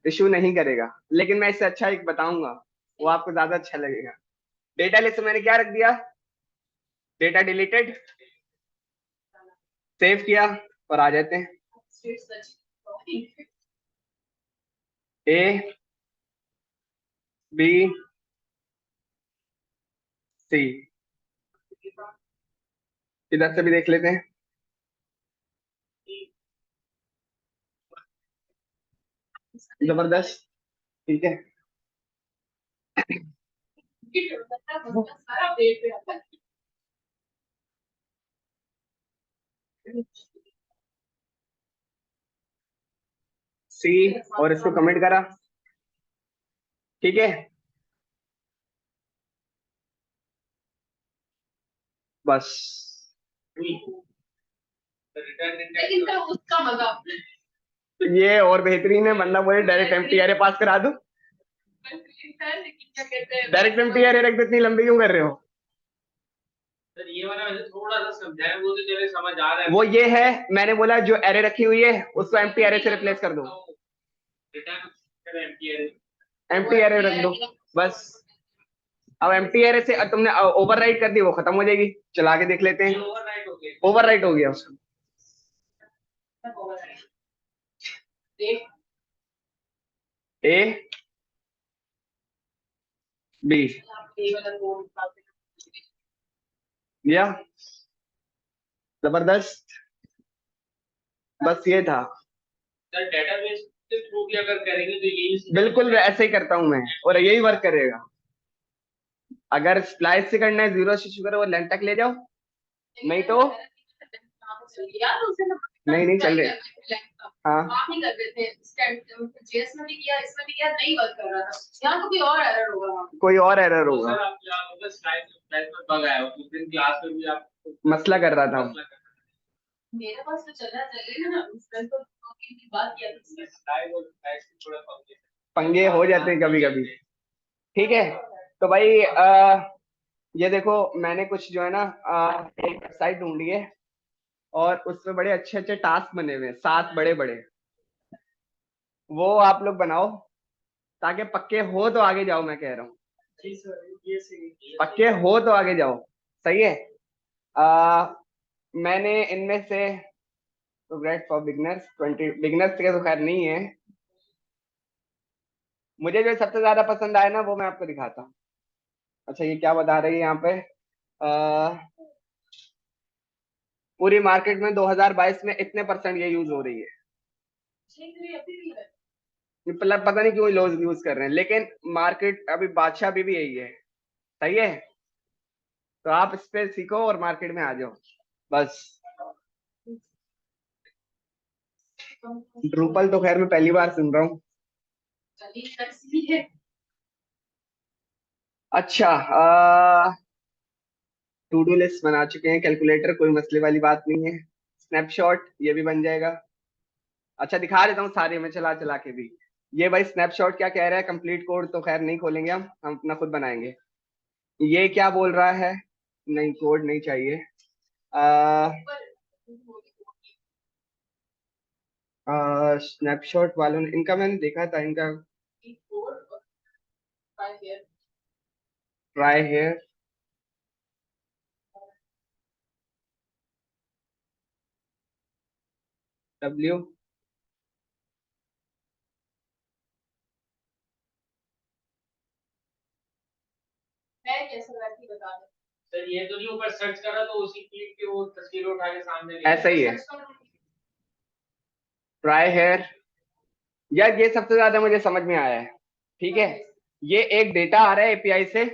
इशू नहीं करेगा, लेकिन मैं इससे अच्छा एक बताऊंगा, वो आपको ज्यादा अच्छा लगेगा। डेटा लिस्ट में मैंने क्या रख दिया, डेटा डिलीटेड, सेव किया और आ जाते हैं ए बी सी। इधर से भी देख लेते हैं, जबरदस्त, ठीक है। सारा अपडेट पे आता है। सी और इसको कमिट करा, ठीक है। बस लेकिन तब उसका मजा ये और बेहतरीन है, बंदा बोले डायरेक्ट एमटीआरए पास करा दो, लेकिन क्या कहते हैं, डायरेक्ट एमटीआरए रख दो, इतनी लंबी क्यों कर रहे हो। सर ये वाला वैसे थोड़ा सा समझाएं, वो तो चले समझ आ रहा है। वो ये है, मैंने बोला जो एरे रखी हुई है उसको एमटीआरए से रिप्लेस कर दो, रिटर्न एमटीआरए एमटीआरए रख दो बस। अब एमटीआरए से तुमने ओवरराइट कर दी, वो खत्म हो जाएगी। चला के देख लेते हैं, ओवरराइट हो गया। ओवरराइट हो गया उसको। ए बी या जबरदस्त, बस ये था। सर डेटाबेस के थ्रू भी अगर करेंगे तो यही बिल्कुल ऐसे ही करता हूं मैं, और यही वर्क करेगा। अगर स्प्लाइस से करना है 0 से शुरू करो, वो लेंथ तक ले जाओ, नहीं तो नहीं चल रहे। हाँ आप नहीं कर रहे थे, जेएस में भी किया, इसमें भी किया, नहीं वर्क कर रहा था। यहाँ तो कोई और एरर होगा वहाँ पे। कोई और एरर होगा, सर आप स्लाइड में बग आया हो, उस दिन क्लास में भी आप मसला कर रहा था। मेरे पास तो चलना चलेगा ना, उसमें तो की बात किया था। स्लाइड और स्लाइड से थोड़ा पंगे हो जाते हैं कभी कभी, ठीक है। तो भाई ये देखो मैंने कुछ जो है ना एक वेबसाइट ढूंढी है, और उसमें बड़े अच्छे अच्छे टास्क बने हुए हैं, 7 बड़े बड़े। वो आप लोग बनाओ, ताकि पक्के हो तो आगे जाओ, मैं कह रहा हूँ पक्के हो तो आगे जाओ, सही है। मैंने इनमें से ग्रेट फॉर बिगनर्स 20 बिगनर्स के तो खैर नहीं है, मुझे जो सबसे ज्यादा पसंद आया ना वो मैं आपको दिखाता हूँ। अच्छा ये क्या बता रही है यहाँ पे, पूरी मार्केट में 2022 में इतने % ये यूज हो रही है। पता नहीं क्यों लोग यूज कर रहे हैं, लेकिन मार्केट अभी बादशाह भी यही है, सही है। तो आप इस पे सीखो और मार्केट में आ जाओ बस। ड्रूपल तो खैर मैं पहली बार सुन रहा हूँ। अच्छा टू डू लिस्ट बना चुके हैं, कैलकुलेटर कोई मसले वाली बात नहीं है, स्नैपशॉट ये भी बन जाएगा। अच्छा दिखा देता हूँ सारे में चला चला के भी। ये भाई स्नैपशॉट क्या कह रहा है, कंप्लीट कोड तो खैर नहीं खोलेंगे, हम अपना खुद बनाएंगे। ये क्या बोल रहा है, नहीं कोड नहीं चाहिए। स्नैपशॉट वालों ने, इनका मैंने देखा था, इनका ट्राई हेयर, डब्ल्यू, मैं कैसे वैसी बता दूं? सर ये तो नहीं ऊपर सर्च करा तो उसी क्लिक के वो तस्वीर उठा के सामने ले ऐसा ही है सर्च करो। Try here. यार ये सबसे ज्यादा मुझे समझ में आया है, ठीक है। ये एक डेटा आ रहा है एपीआई से,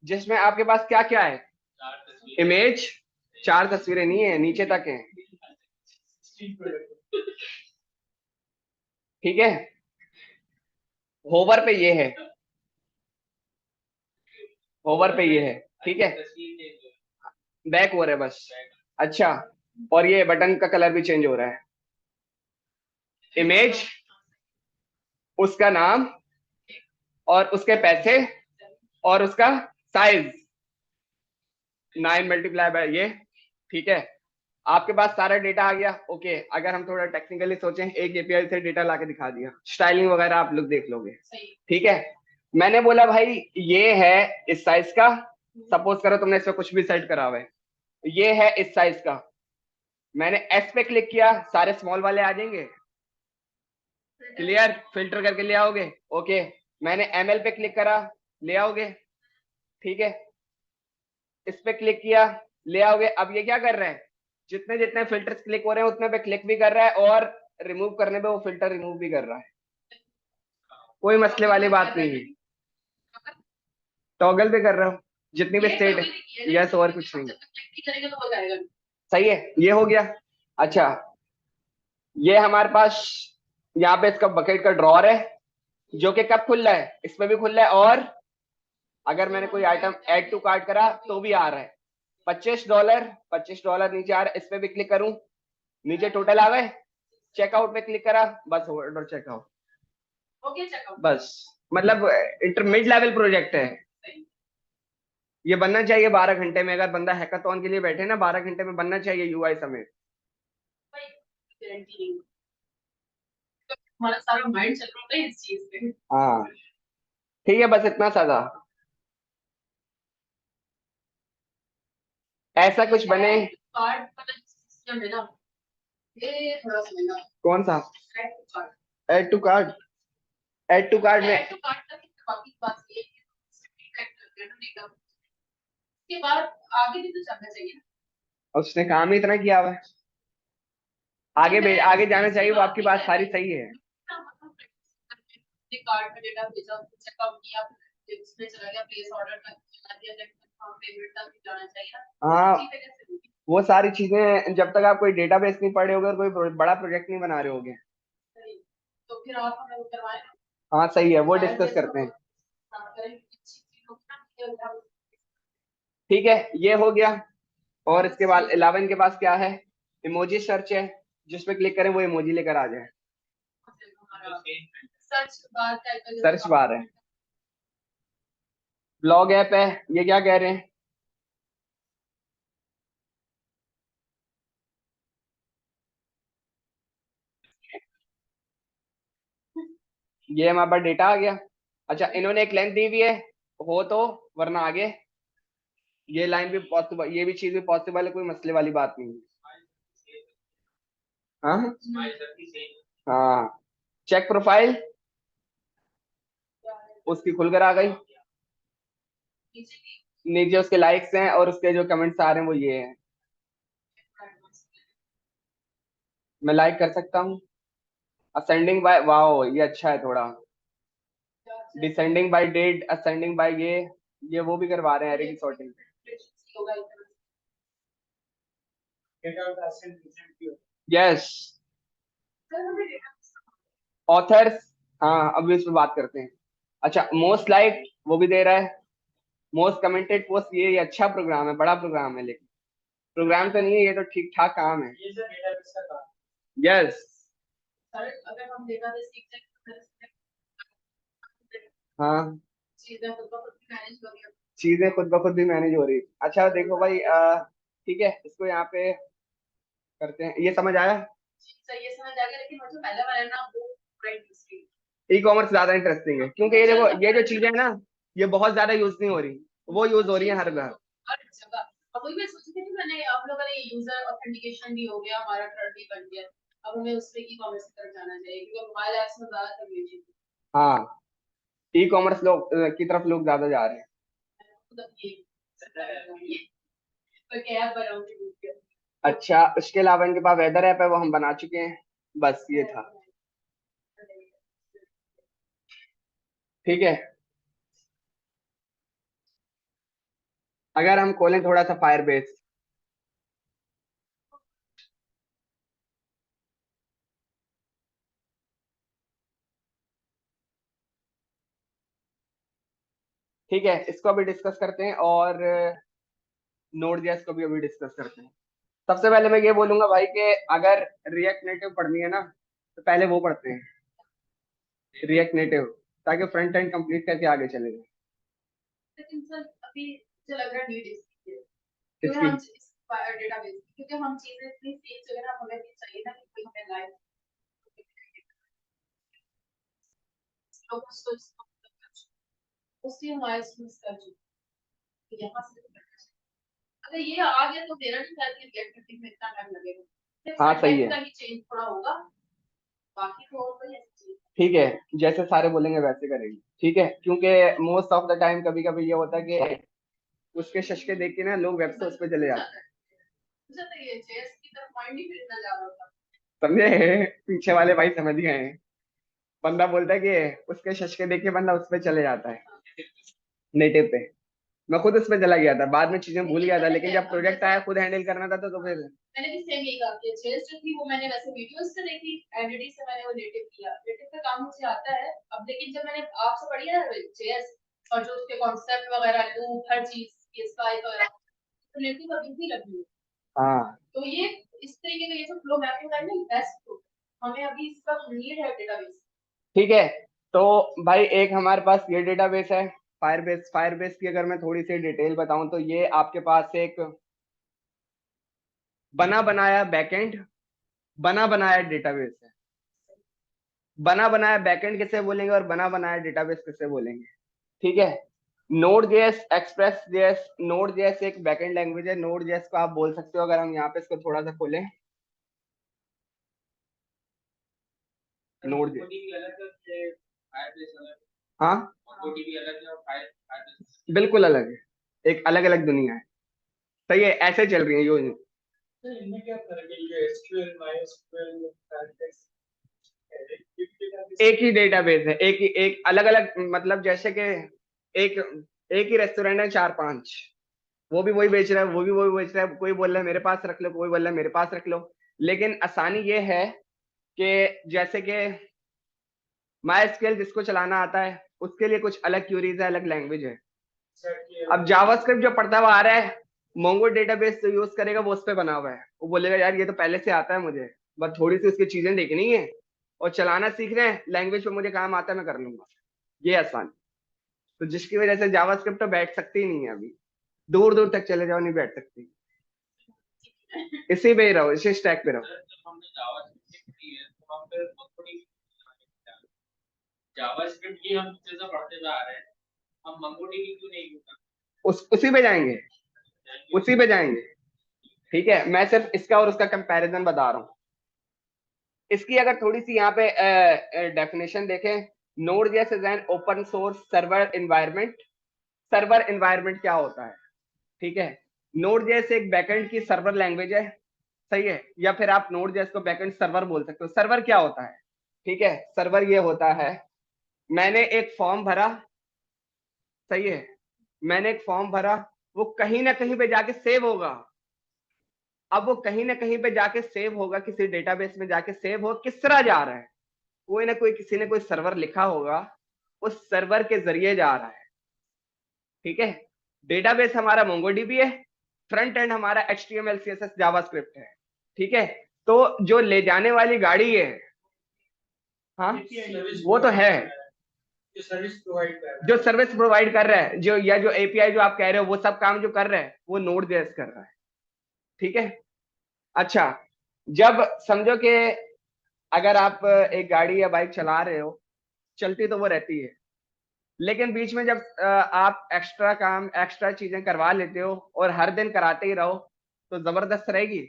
जिसमें आपके पास क्या क्या है, चार तस्वीरें इमेज, 4 तस्वीरें नहीं है, नीचे तक है, ठीक है। होवर पे ये है, होवर पे ये है, ठीक है, तस्वीर change हो बैक हो रहा है बस। अच्छा, और ये बटन का कलर भी चेंज हो रहा है, इमेज, उसका नाम, और उसके पैसे, और उसका साइज 9 मल्टीप्लाई बाय ये, ठीक है। आपके पास सारा डेटा आ गया, ओके। अगर हम थोड़ा टेक्निकली सोचें, एक एपीआई से डेटा लाके दिखा दिया, स्टाइलिंग वगैरह आप लोग देख लोगे, ठीक है। मैंने बोला भाई ये है इस साइज का, सपोज करो तुमने इसमें कुछ भी सेट करा हुआ है, ये है इस साइज का, मैंने एस पे क्लिक किया, सारे स्मॉल वाले आ जाएंगे, क्लियर, फिल्टर करके ले आओगे, ओके। मैंने एमएल पे क्लिक करा, ले आओगे, ठीक है। इस पे क्लिक किया, ले आओगे। अब ये क्या कर रहा है, जितने जितने फिल्टर्स क्लिक हो रहे हैं उतने पे क्लिक भी कर रहा है, और रिमूव करने पे वो फिल्टर रिमूव भी कर रहा है, कोई मसले वाली बात नहीं है। टॉगल पे कर रहा हूँ जितनी भी स्टेट है, यस, और कुछ नहीं, सही है, ये हो गया। अच्छा, ये हमारे पास यहाँ पे इसका बकेट का ड्रॉर है, जो कि कब खुल रहा है, इसमें भी खुल रहा है, और अगर मैंने कोई आइटम ऐड टू कार्ट करा तो भी आ रहा है। $25, $25 नीचे आ रहा है, इस पे भी क्लिक करूं, नीचे टोटल आ गए, चेकआउट पे क्लिक करा, बस ऑर्डर चेकआउट, ओके चेकआउट, बस। मतलब इंटरमीड लेवल प्रोजेक्ट है, ये बनना चाहिए 12 घंटे में। अगर बंदा हैकाथॉन के लिए बैठे ना, 12 घंटे में बनना चाहिए यूआई समेत। गारंटी नहीं, हमारा सारा माइंड चल रहा है इस चीज पे। हाँ, ठीक है, बस इतना सा था, ऐसा कुछ बने। कार्ड पता सिस्टम है ना, ये थोड़ा सा महंगा। कौन सा add to card, add to card? Add to card में ऐड टू कार्ड तक बाकी बात ये है कि ऐड करते हैं ना, उसके बाद आगे भी तो चलना चाहिए ना। उसने काम ही इतना किया हुआ है, आगे जाना चाहिए, वो आपकी बात सारी सही है। कार्ड में डेटा भेजा, चेकआउट किया, उसमें चला गया, प्लेस ऑर्डर तक चला दिया, देन कंफर्म पेमेंट तक जाना चाहिए ना। हाँ, उसी पे कैसे होगी? वो सारी चीजें जब तक आप कोई डेटाबेस नहीं पढ़े होगे और कोई बड़ा प्रोजेक्ट नहीं बना रहे होगे। सही। तो फिर आप हमें वो करवाएं, हाँ सही है, वो शायद डिस्कस जैसे करते हैं, करें अच्छी चीज हो ना, ठीक है। ये हो गया, और इसके बाद 11 के पास क्या है, इमोजी सर्च है, जिस पे क्लिक करें वो इमोजी लेकर आ जाए, सर्च बार टाइप का सर्च बार है। ब्लॉग ऐप है, ये क्या कह रहे हैं, ये हमारे पास डेटा आ गया। अच्छा, इन्होंने एक लेंथ दी हुई है, हो तो, वरना आगे ये लाइन भी पॉसिबल, ये भी चीज भी पॉसिबल है, कोई मसले वाली बात नहीं है। हाँ हाँ, चेक प्रोफाइल, उसकी खुलकर आ गई, नीचे उसके लाइक्स हैं और उसके जो कमेंट्स आ रहे हैं वो ये हैं, मैं लाइक कर सकता हूँ। असेंडिंग बाय, वाओ ये अच्छा है थोड़ा, descending by date, ascending by ये वो भी करवा रहे हैं एरे की सॉर्टिंग। यस, ऑथर्स, हाँ अब इस पे बात करते हैं। अच्छा, मोस्ट लाइक वो भी दे रहा है, मोस्ट कमेंटेड पोस्ट, ये अच्छा प्रोग्राम है, बड़ा प्रोग्राम है, लेकिन प्रोग्राम तो नहीं है, ये तो ठीक ठाक काम है। यस, अगर हम डेटाबेस सीख जाए हाँ, चीजें खुद ब खुद मैनेज कर लिया। चीजें खुद ब खुद भी मैनेज हो रही। अच्छा देखो भाई, ठीक है, इसको यहाँ पे करते हैं। ये समझ आया? सही, ये समझ आ गया, लेकिन मुझे पहले वाला ना वो इंटरेस्टिंग, ई कॉमर्स ज्यादा इंटरेस्टिंग है, क्योंकि ये देखो ये जो चीजें है ना, ये बहुत ज्यादा यूज नहीं हो रही, वो यूज हो रही है हर घर। हर जगह। अब वही मैं सोची थी कि मैंने आप लोगों ने यूजर ऑथेंटिकेशन भी हो गया, हमारा ट्रेंड भी बन गया, अब हमें उस पे ई कॉमर्स की तरफ जाना चाहिए, क्योंकि मोबाइल ऐप्स में ज्यादातर ये चीज हाँ, ई कॉमर्स लोग की तरफ लोग ज्यादा जा रहे हैं। खुद ये पर क्या बनाऊंगी। अच्छा, उसके अलावा इनके पास वेदर ऐप है, वो हम बना चुके हैं, बस ये था। ठीक है, अगर हम खोलें थोड़ा सा फायरबेस, ठीक है, इसको अभी डिस्कस करते हैं और नोड जेएस को भी अभी डिस्कस करते हैं। सबसे पहले मैं ये बोलूंगा भाई कि अगर रिएक्ट नेटिव पढ़नी है ना, तो पहले वो पढ़ते हैं रिएक्ट नेटिव, ताकि फ्रंट एंड कंप्लीट करके आगे चले जाए। लेकिन सर अभी मुझे लग रहा है नीड इसकी है, क्योंकि इसकी हम इस डेटाबेस, क्योंकि हम चीजें इतनी सेम जगह ना, हमें भी चाहिए ना कि कोई हमें लाइव लोग उसको उससे हमारे स्किल्स कर चुके, यहाँ से अगर ये आ गया तो मेरा नहीं ख्याल कि गेट कटिंग में इतना टाइम लगेगा, सिर्फ हाँ सही सिंटैक्स है, का ही चेंज थोड़ा होगा, बाकी तो और कोई ऐसी चीज ठीक है, जैसे सारे बोलेंगे वैसे करेंगे, ठीक है, क्योंकि मोस्ट ऑफ द टाइम कभी कभी ये होता है कि उसके शशके देख के ना लोग वेब से उस पर चले जाते हैं, मुझे तो ये चेस की तरफ माइंड नहीं फिरना जा रहा था। समझे? पीछे वाले भाई समझ गए हैं। बंदा बोलता है कि उसके शशके देख के बंदा उस पर चले जाता है, नेटिव पे। मैं खुद उस पर चला गया था, बाद में चीजें भूल गया था, लेकिन जब प्रोजेक्ट आया खुद हैंडल करना था तो फिर मैंने भी सेम यही कहा कि चेस जो थी वो मैंने वैसे वीडियोस से देखी, एडिटी से मैंने वो नेटिव किया, नेटिव का काम मुझे आता है अब, लेकिन जब मैंने आपसे पढ़ी है ना चेस और जो उसके कॉन्सेप्ट वगैरह लूप हर चीज ये स्काई वगैरह, तो नेटिव अभी भी लगी है। हाँ तो ये इस तरीके का ये जो फ्लो मैपिंग है ना, बेस्ट फ्लो, हमें अभी इसका नीड है डेटाबेस। ठीक है, तो भाई एक हमारे पास ये डेटाबेस है फायरबेस। फायरबेस की अगर मैं थोड़ी सी डिटेल बताऊं तो ये आपके पास एक बना बनाया बैकएंड, बना बनाया डेटाबेस है। बना बनाया बैकएंड किसे बोलेंगे और बना बनाया डेटाबेस किसे बोलेंगे? ठीक है, node JS, express JS, node JS एक बैकएंड लैंग्वेज है, नोड जेएस को आप बोल सकते हो, अगर हम यहाँ पे इसको थोड़ा सा खोलें, नोड जेएस, हाँ बिल्कुल अलग है, एक अलग अलग दुनिया है, सही है, ऐसे चल रही है यो। इनमें क्या फर्क है, ये एसक्यूएल मायस्क्यूएल फायरबेस एक ही डेटाबेस है, एक ही, एक अलग अलग, मतलब जैसे कि एक एक ही रेस्टोरेंट है चार पांच, वो भी वही बेच रहा है, वो भी वही बेच रहा है, कोई बोल रहा है मेरे पास रख लो, कोई बोल रहा है मेरे पास रख लो, लेकिन आसानी ये है कि जैसे कि माइस्क्ल जिसको चलाना आता है उसके लिए कुछ अलग क्यूरीज है, अलग लैंग्वेज है। अब जावास्क्रिप्ट जो पढ़ता हुआ आ रहा है, मोंगो डेटाबेस जो यूज करेगा वो उस पर बना हुआ है, वो बोलेगा यार ये तो पहले से आता है मुझे, बस थोड़ी सी उसकी चीजें देखनी है और चलाना सीख रहे हैं, लैंग्वेज पे मुझे काम आता है मैं कर लूंगा, ये आसान। तो जिसकी वजह से जावास्क्रिप्ट तो बैठ सकती ही नहीं है, अभी दूर दूर तक चले जाओ नहीं बैठ सकती, इसी पे ही रहो, इसी स्टैक पे रहो। जावास्क्रिप्ट की हम जैसा पढ़ते जा रहे हैं, हम मंगोडीबी क्यों नहीं यूज करते? उसी पे जाएंगे, उसी पे जाएंगे, ठीक है, मैं सिर्फ इसका और उसका कंपैरिजन बता रहा हूँ। इसकी अगर थोड़ी सी यहाँ पे डेफिनेशन देखें, node JS is an open source server environment. Server environment क्या होता है? ठीक है, नोड जेएस एक बैकएंड की सर्वर लैंग्वेज है, सही है, या फिर आप नोड जेएस को बैकएंड सर्वर बोल सकते हो। सर्वर क्या होता है? ठीक है, सर्वर ये होता है, मैंने एक फॉर्म भरा, सही है, मैंने एक फॉर्म भरा, वो कहीं ना कहीं पे जाके सेव होगा। अब वो कहीं ना कहीं पे जाके सेव होगा, किसी डेटाबेस में जाके सेव हो, किस तरह जा रहा है? कोई ना कोई, किसी ने कोई सर्वर लिखा होगा, उस सर्वर के जरिए जा रहा है, ठीक है। डेटाबेस हमारा मोंगोडीबी है, फ्रंट एंड हमारा HTML CSS जावास्क्रिप्ट है, ठीक है। तो जो ले जाने वाली गाड़ी है, हाँ वो तो है, जो सर्विस प्रोवाइड कर रहा है, जो सर्विस प्रोवाइड कर रहा है, जो या जो API जो आप कह रहे हो, वो सब काम जो कर रहा है वो नोड जेएस कर रहा है, ठीक है। अच्छा, जब समझो कि अगर आप एक गाड़ी या बाइक चला रहे हो, चलती तो वो रहती है, लेकिन बीच में जब आप एक्स्ट्रा काम, एक्स्ट्रा चीजें करवा लेते हो और हर दिन कराते ही रहो, तो जबरदस्त रहेगी,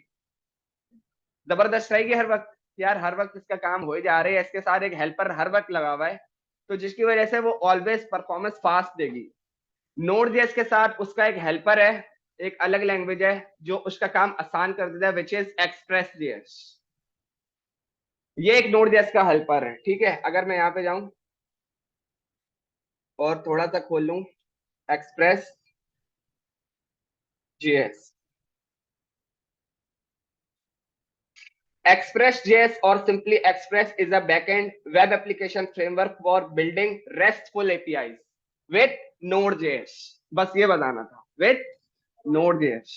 जबरदस्त रहेगी हर वक्त। यार हर वक्त इसका काम हो ही जा रही है, इसके साथ एक हेल्पर हर वक्त लगा हुआ है, तो जिसकी वजह से वो ऑलवेज परफॉर्मेंस फास्ट देगी। नोड जेएस के साथ उसका एक हेल्पर है, एक अलग लैंग्वेज है जो उसका काम आसान कर देता है, विच इज एक्सप्रेस जेएस। ये एक नोड जेएस का हेल्पर है, ठीक है। अगर मैं यहाँ पे जाऊं और थोड़ा सा खोल लूं express JS, Express.js or simply Express is a backend web application framework for building RESTful APIs with Node.js। बस ये बताना था, with Node.js।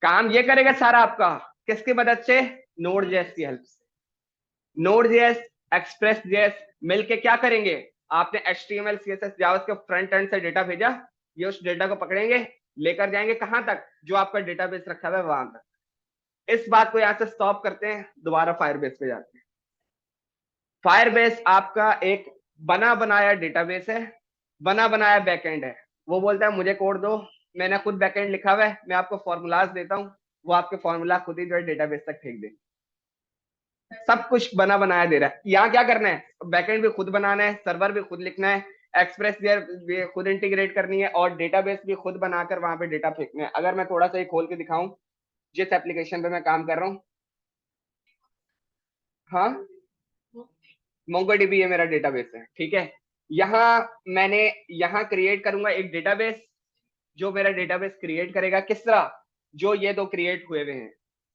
काम ये करेगा सारा आपका, किसकी मदद से? Node.js की हेल्प से। Node.js, Express.js मिलके क्या करेंगे? आपने HTML, CSS, JavaScript front end से डेटा भेजा, ये उस डेटा को पकड़ेंगे, लेकर जाएंगे कहां तक? जो आपका डेटाबेस रखा हुआ है वहां तक। इस बात को यहां से स्टॉप करते हैं, दोबारा फायरबेस पे जाते हैं। फायरबेस आपका एक बना बनाया डेटाबेस है, बना बनाया बैकएंड है। वो बोलता है मुझे कोड दो, मैंने खुद बैकएंड लिखा हुआ है, मैं आपको फॉर्मूलाज देता हूँ, वो आपके फॉर्मूला खुद ही जो है डेटाबेस तक फेंक देंगे। सब कुछ बना बनाया दे रहा है। यहाँ क्या करना है? बैकएंड भी खुद बनाना है, सर्वर भी खुद लिखना है, एक्सप्रेस भी खुद इंटीग्रेट करनी है, और डेटाबेस भी खुद बनाकर वहां पे डेटा फेंकना है। अगर मैं थोड़ा सा खोल के दिखाऊं जिस एप्लीकेशन पे मैं काम कर रहा हूँ, हाँ, MongoDB ये मेरा डेटाबेस है, ठीक है। यहाँ मैंने यहाँ क्रिएट करूंगा एक डेटाबेस, जो मेरा डेटाबेस क्रिएट करेगा किस तरह? जो ये दो क्रिएट हुए हुए हैं,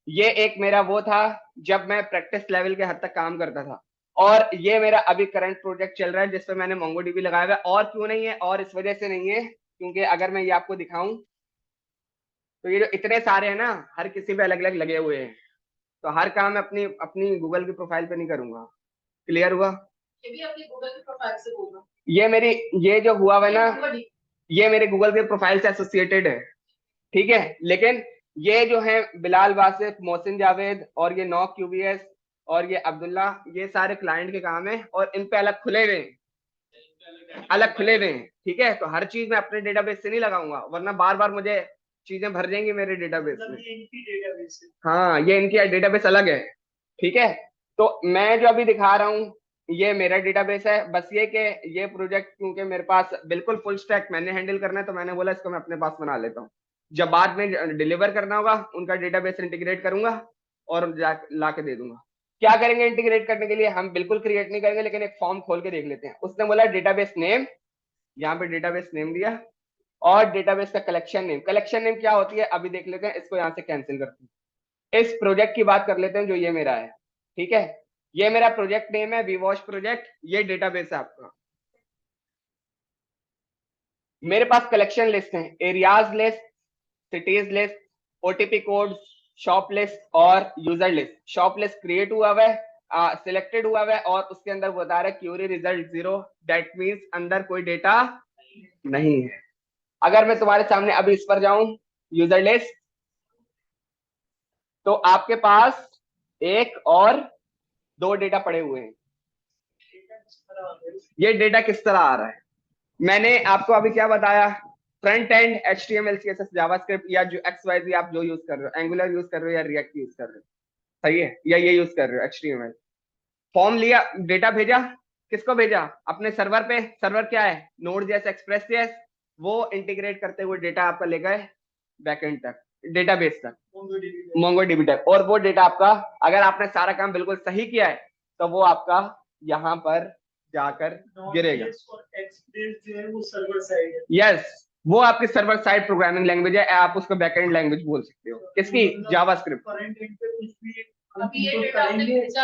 ये एक मेरा वो था जब मैं प्रैक्टिस लेवल के हद तक काम करता था, और ये मेरा अभी करंट प्रोजेक्ट चल रहा है जिसपे मैंने MongoDB लगाया हुआ है। और क्यों नहीं है? और इस वजह से नहीं है क्योंकि अगर मैं ये आपको दिखाऊं तो ये जो इतने सारे हैं ना, हर किसी पे अलग अलग लगे हुए हैं, तो हर काम मैं अपनी अपनी गूगल की प्रोफाइल पे नहीं करूंगा। क्लियर हुआ? ये भी अपनी गूगल की प्रोफाइल से होगा। ये मेरी, ये जो हुआ हुआ है ना, ये मेरे गूगल के प्रोफाइल से एसोसिएटेड है, ठीक है। लेकिन ये जो है बिलाल वासिफ, मोहसिन जावेद, और ये नौ QBS, और ये अब्दुल्ला, ये सारे क्लाइंट के काम है, और इन पे अलग खुले हुए हैं, अलग खुले हुए हैं, ठीक है। तो हर चीज मैं अपने डेटाबेस से नहीं लगाऊंगा, वरना बार बार मुझे चीजें भर जाएंगी मेरे डेटाबेस में। हाँ, ये इनकी डेटाबेस अलग है, ठीक है। तो मैं जो अभी दिखा रहा हूँ ये मेरा डेटाबेस है। बस ये कि ये प्रोजेक्ट क्योंकि मेरे पास बिल्कुल फुल स्टैक मैंने हैंडल करना है, तो मैंने बोला इसको मैं अपने पास बना लेता हूँ। जब बाद में डिलीवर करना होगा उनका डेटाबेस इंटीग्रेट करूंगा और ला के दे दूंगा। क्या करेंगे इंटीग्रेट करने के लिए? हम बिल्कुल क्रिएट नहीं करेंगे, लेकिन एक फॉर्म खोल के देख लेते हैं। उसने बोला डेटाबेस नेम, यहाँ पे डेटाबेस नेम दिया, और डेटाबेस का कलेक्शन नेम। कलेक्शन नेम क्या होती है अभी देख लेते हैं, इसको यहाँ से कैंसिल करते हैं। इस प्रोजेक्ट की बात कर लेते हैं जो ये मेरा है, ठीक है। ये मेरा प्रोजेक्ट नेम है वीवॉश प्रोजेक्ट, ये डेटाबेस है आपका। मेरे पास कलेक्शन लिस्ट है, areas list, cities list, OTP code, shop list और user list. Shop list create हुआ है, सिलेक्टेड हुआ है, और उसके अंदर बता रहा है क्यूरी रिजल्ट 0, दैट मींस अंदर कोई डेटा नहीं है। अगर मैं तुम्हारे सामने अभी इस पर जाऊं यूजर लिस्ट, तो आपके पास एक और दो डेटा पड़े हुए हैं। ये डेटा किस तरह आ रहा है? मैंने आपको अभी क्या बताया? Front end HTML CSS JavaScript, या जो XYZ आप जो यूज कर रहे हो, एंगुलर यूज कर रहे हो या रिएक्ट यूज कर रहे हो, सही है, या ये यूज कर रहे हो HTML। फॉर्म लिया, डेटा भेजा, किसको भेजा? अपने सर्वर पे। सर्वर क्या है? Node.js, Express.js। वो इंटीग्रेट करते हुए डेटा आपका ले गए बैकएंड तक, डेटाबेस तक, MongoDB तक। और वो डेटा आपका, अगर आपने सारा काम बिल्कुल सही किया है, तो वो आपका यहाँ पर जाकर गिरेगा। यस, वो आपकी सर्वर साइड प्रोग्रामिंग लैंग्वेज है, आप उसको बैकएंड लैंग्वेज बोल सकते हो। किसकी? जावास्क्रिप्ट। फ्रंट एंड पे कुछ भी अभी ये डेटा आपने भेजा,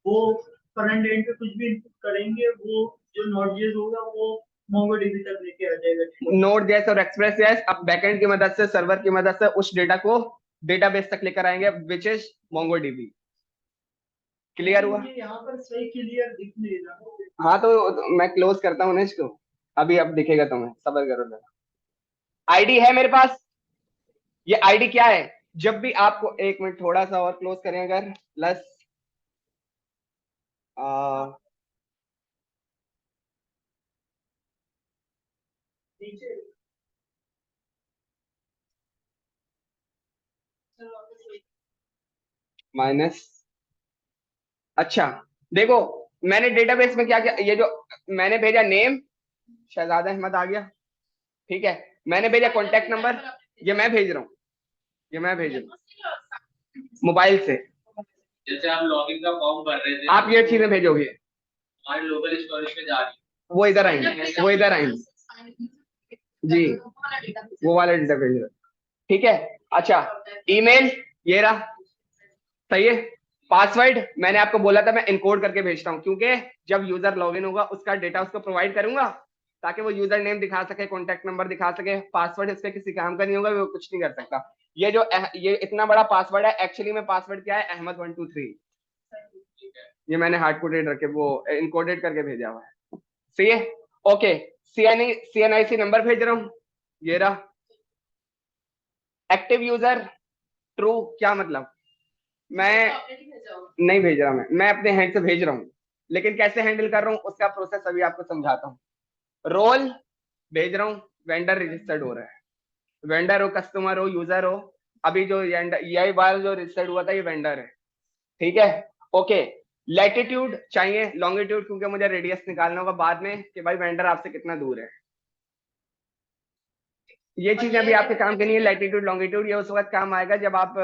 वो फ्रंट एंड पे कुछ भी इनपुट करेंगे, वो जो Node.js होगा वो MongoDB तक लेके आ जाएगा। Node.js और Express.js अब बैकएंड की मदद से, सर्वर की मदद से उस डेटा को डेटाबेस तक लेकर आएंगे, विच इज MongoDB। क्लियर हुआ? यहाँ पर सही क्लियर दिख नहीं रहा। हाँ, तो मैं क्लोज करता हूँ ना इसको, अभी अब दिखेगा तुम्हें, सबर करो जरा। आईडी है मेरे पास, ये आईडी क्या है? जब भी आपको, एक मिनट थोड़ा सा और क्लोज करें, अगर प्लस नीचे माइनस, अच्छा देखो मैंने डेटाबेस में क्या किया, ये जो मैंने भेजा नेम शहजादा अहमद आ गया, ठीक है, मैंने भेजा कॉन्टेक्ट नंबर, ये मैं भेज रहा हूँ, ये मैं भेज रहा हूँ मोबाइल से। जैसे आप लॉगिन का फॉर्म भर रहे थे, आप ये चीजें भेजोगे, हमारे लोकल स्टोरेज पे जा रही है, वो इधर आएंगे, वो इधर आएंगे जी, वो वाला डेटा भेज रहा, ठीक है। अच्छा ईमेल ये रहा, सही है। पासवर्ड मैंने आपको बोला था मैं इनकोड करके भेजता हूँ, क्योंकि जब यूजर लॉगिन होगा उसका डेटा उसको प्रोवाइड करूंगा ताकि वो यूजर नेम दिखा सके, कॉन्टेक्ट नंबर दिखा सके। पासवर्ड इस पे किसी काम का नहीं होगा, वो कुछ नहीं कर सकता। ये जो ये इतना बड़ा पासवर्ड है, एक्चुअली में पासवर्ड क्या है, अहमद 123, ये मैंने हार्ड कोडेड रखे, वो इनकोडेड करके भेजा हुआ है, सही है। ओके, CNIC नंबर भेज रहा हूँ, ये रहा। एक्टिव यूजर ट्रू, क्या मतलब, मैं नहीं भेज रहा, मैं अपने हैंड से भेज रहा हूँ, लेकिन कैसे हैंडल कर रहा हूँ उसका प्रोसेस अभी आपको समझाता हूँ। रोल भेज रहा हूँ, वेंडर रजिस्टर्ड हो रहा है, वेंडर हो, कस्टमर हो, यूजर हो, अभी जो यही बार जो रजिस्टर्ड हुआ था ये वेंडर है, ठीक है। ओके, लैटिट्यूड चाहिए, लॉन्गिट्यूड क्योंकि मुझे रेडियस निकालना होगा बाद में कि भाई वेंडर आपसे कितना दूर है। ये चीज अभी आपके काम की नहीं है, लैटिट्यूड लॉन्गिट्यूड, ये उस वक्त काम आएगा जब आप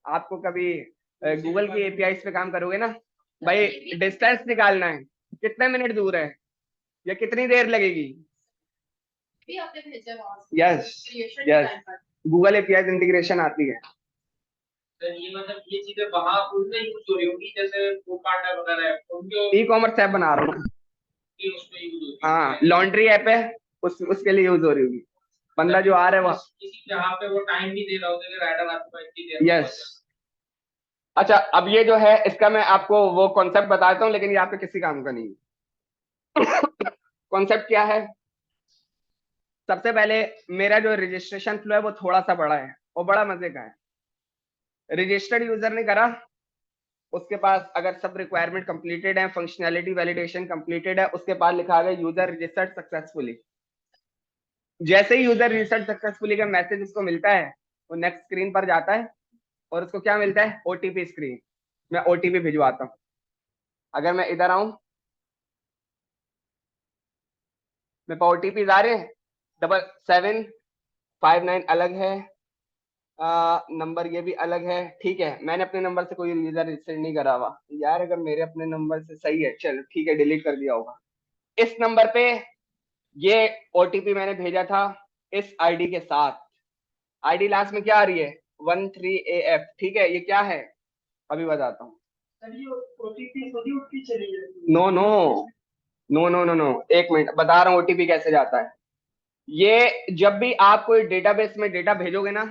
आपको कभी गूगल की एपीआई पे काम करोगे ना, भाई डिस्टेंस निकालना है, कितने मिनट दूर है या कितनी देर लगेगी। Yes yes, Google API integration आती है। तो ये मतलब ये चीजें वहां उनमें यूज हो रही होगी, जैसे फ्लिपकार्ट वगैरह है उनके ई कॉमर्स ऐप बना रहा हूँ, उसमें यूज होती है। हाँ लॉन्ड्री ऐप है, उसके लिए यूज हो रही होगी, बंदा जो आ रहा है वहाँ, किसी जहाँ पे वो टाइम भी दे रहा होगा कि राइडर आपको इतनी देर में यस। अच्छा अब ये जो है इसका मैं आपको वो कॉन्सेप्ट बताता हूँ, लेकिन ये आपके किसी काम का नहीं है। कॉन्सेप्ट क्या है, सबसे पहले मेरा जो रजिस्ट्रेशन फ्लो है वो थोड़ा सा बड़ा है और बड़ा मजे का है। रजिस्टर्ड यूजर ने करा, उसके पास अगर सब रिक्वायरमेंट कंप्लीटेड है, फंक्शनैलिटी वैलिडेशन कंप्लीटेड है, उसके पास लिखा गया यूजर रजिस्टर्ड सक्सेसफुली। जैसे ही यूजर रजिस्टर्ड सक्सेसफुली का मैसेज उसको मिलता है, वो नेक्स्ट स्क्रीन पर जाता है और उसको क्या मिलता है, ओटीपी स्क्रीन। मैं ओटीपी भिजवाता हूँ, अगर मैं इधर आऊं, मेरे पास ओटीपी आ रहे हैं, 7759 अलग है, नंबर ये भी अलग है, ठीक है। मैंने अपने नंबर से कोई यूजर रजिस्टर नहीं करा हुआ यार, अगर मेरे अपने नंबर से सही है चलो ठीक है, डिलीट कर दिया होगा। इस नंबर पे ये ओटीपी मैंने भेजा था इस आईडी के साथ, आईडी लास्ट में क्या आ रही है 13AF, ठीक है। ये क्या है अभी बताता हूँ, ओटीपी खुद ही उठ के चली जाती है। No no no no no no, एक मिनट बता रहा हूँ ओटीपी कैसे जाता है। ये जब भी आप कोई डेटाबेस में डेटा भेजोगे ना,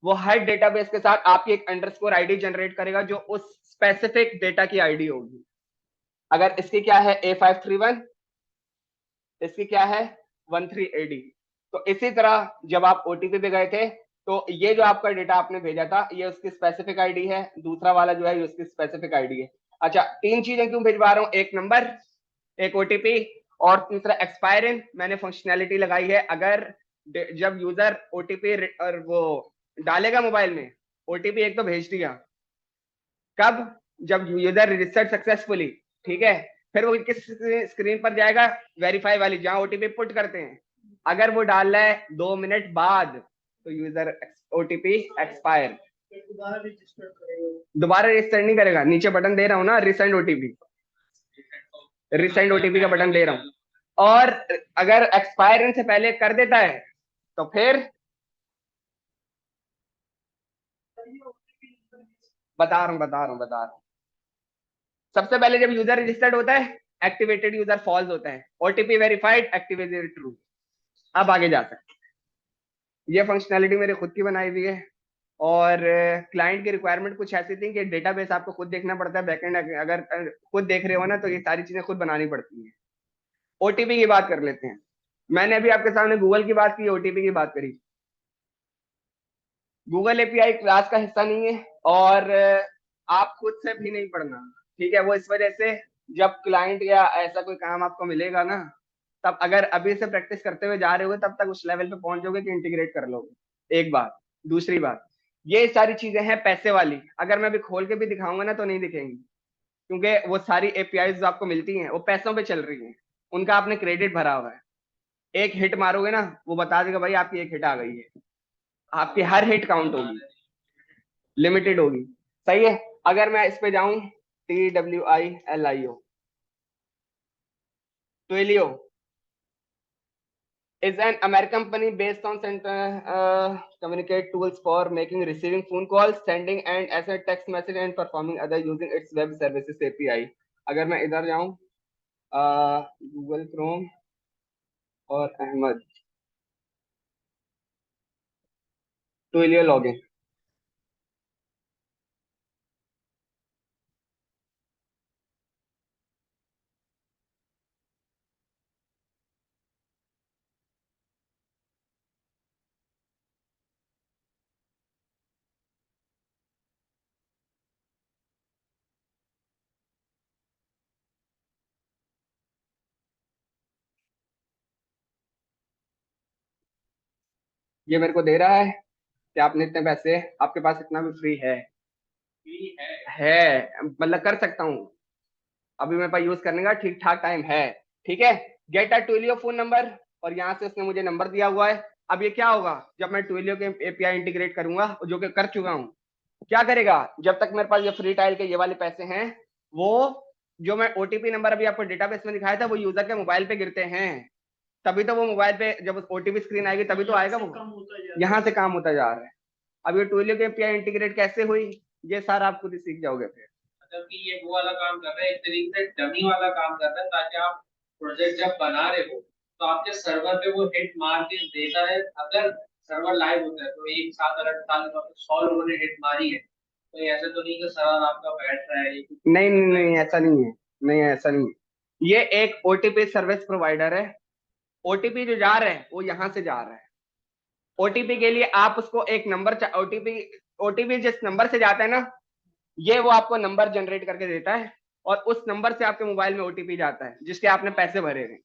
वो हर डेटाबेस के साथ आपकी एक अंडरस्कोर आईडी जनरेट करेगा जो उस स्पेसिफिक डेटा की आईडी होगी। अगर इसकी क्या है A531, इसकी क्या है 13AD। तो इसी तरह जब आप ओटीपी पे गए थे तो ये जो आपका डेटा आपने भेजा था ये उसकी स्पेसिफिक आईडी है, दूसरा वाला जो है ये उसकी स्पेसिफिक आईडी है। अच्छा तीन चीजें क्यों भिजवा रहा हूँ, एक नंबर, एक ओटीपी और तीसरा एक्सपायर इन। मैंने फंक्शनैलिटी लगाई है, अगर जब यूजर ओटीपी और वो डालेगा मोबाइल में, ओटीपी एक तो भेज दिया, कब, जब यूजर रजिस्टर्ड सक्सेसफुली, ठीक है। फिर वो किस स्क्रीन पर जाएगा, वेरीफाई वाली जहां ओटीपी पुट करते हैं। अगर वो डाल रहा है 2 मिनट बाद तो यूजर ओटीपी एक्सपायर, दोबारा रजिस्टर नहीं करेगा। नीचे बटन दे रहा हूँ ना रिसेंड ओटीपी, रिसेंड ओटीपी का बटन दे रहा हूँ। और अगर एक्सपायर से पहले कर देता है तो फिर बता रहा हूँ। सबसे पहले जब यूजर रजिस्टर्ड होता है एक्टिवेटेड यूजर फॉल्स होता है, ओटीपी वेरीफाइड एक्टिवेटेड ट्रू। अब आगे जा सकते, ये फंक्शनैलिटी मेरे खुद की बनाई हुई है और क्लाइंट की रिक्वायरमेंट कुछ ऐसी थी कि डेटाबेस आपको खुद देखना पड़ता है, बैकएंड अगर खुद देख रहे हो ना तो ये सारी चीजें खुद बनानी पड़ती है। ओटीपी की बात कर लेते हैं, मैंने अभी आपके सामने गूगल की बात की, ओटीपी की बात करी। गूगल एपीआई क्लास का हिस्सा नहीं है और आप खुद से भी नहीं पढ़ना, ठीक है। वो इस वजह से जब क्लाइंट या ऐसा कोई काम आपको मिलेगा ना, तब अगर अभी से प्रैक्टिस करते हुए जा रहे हो तब तक उस लेवल पे पहुंच जाओगे कि इंटीग्रेट कर लोगे। एक बात। दूसरी बात, ये सारी चीजें हैं पैसे वाली, अगर मैं अभी खोल के भी दिखाऊंगा ना तो नहीं दिखेंगी, क्योंकि वो सारी एपीआई जो आपको मिलती हैं वो पैसों पे चल रही हैं, उनका आपने क्रेडिट भरा हुआ है। एक हिट मारोगे ना, वो बता देगा भाई आपकी एक हिट आ गई है, आपकी हर हिट काउंट होगी, लिमिटेड होगी। सही है। अगर मैं इस पे जाऊं, TWILIO, Twilio is an American company based on communicate tools for making, receiving phone calls, sending and as a text message and performing other using its web services API। अगर मैं इधर जाऊं, गूगल क्रोम और Ahmad Twilio login, ये मेरे को दे रहा है कि आपने इतने पैसे, आपके पास इतना भी फ्री फ्री है मतलब कर सकता हूँ अभी मेरे पास यूज करने का ठीक ठाक टाइम है। ठीक है। Get a Twilio phone number, और यहाँ से उसने मुझे नंबर दिया हुआ है। अब ये क्या होगा, जब मैं ट्विलियो के एपीआई इंटीग्रेट करूंगा, जो कि कर चुका हूँ, क्या करेगा, जब तक मेरे पास ये फ्री ट्रायल के ये वाले पैसे हैं, वो जो मैं ओटीपी नंबर अभी आपको डेटाबेस में दिखाया था वो यूजर के मोबाइल पे गिरते हैं, तभी तो वो मोबाइल पे जब ओटीपी स्क्रीन आएगी तभी तो आएगा वो, यहाँ से काम होता जा रहा है। अब ये ट्विलियो के एपीआई इंटीग्रेट कैसे हुई, ये सारा आप खुद ही सीख जाओगे फिर। मतलब कि ये वो वाला काम कर रहा है, एक तरीके से डमी वाला काम कर रहा है, ताकि आप प्रोजेक्ट जब बना रहे हो तो आपके सर्वर पे वो हिट मार के देता है। अगर सर्वर लाइव होता है तो एक साथ अगर 100 लोगों ने हिट मारी है, तो ये ऐसा तो नहीं कि सर्वर आपका बैठ रहा है, ये कुछ नहीं नहीं करता है। नहीं, ऐसा नहीं है। नहीं ऐसा नहीं है, ये एक ओटीपी सर्विस प्रोवाइडर है। ओटीपी जो जा रहा है वो यहाँ से जा रहा है। ओटीपी के लिए आप उसको एक नंबर, ओटीपी ओटीपी जिस नंबर से जाता है ना, ये वो आपको नंबर जनरेट करके देता है, और उस नंबर से आपके मोबाइल में ओटीपी जाता है जिसके आपने पैसे भरे हैं।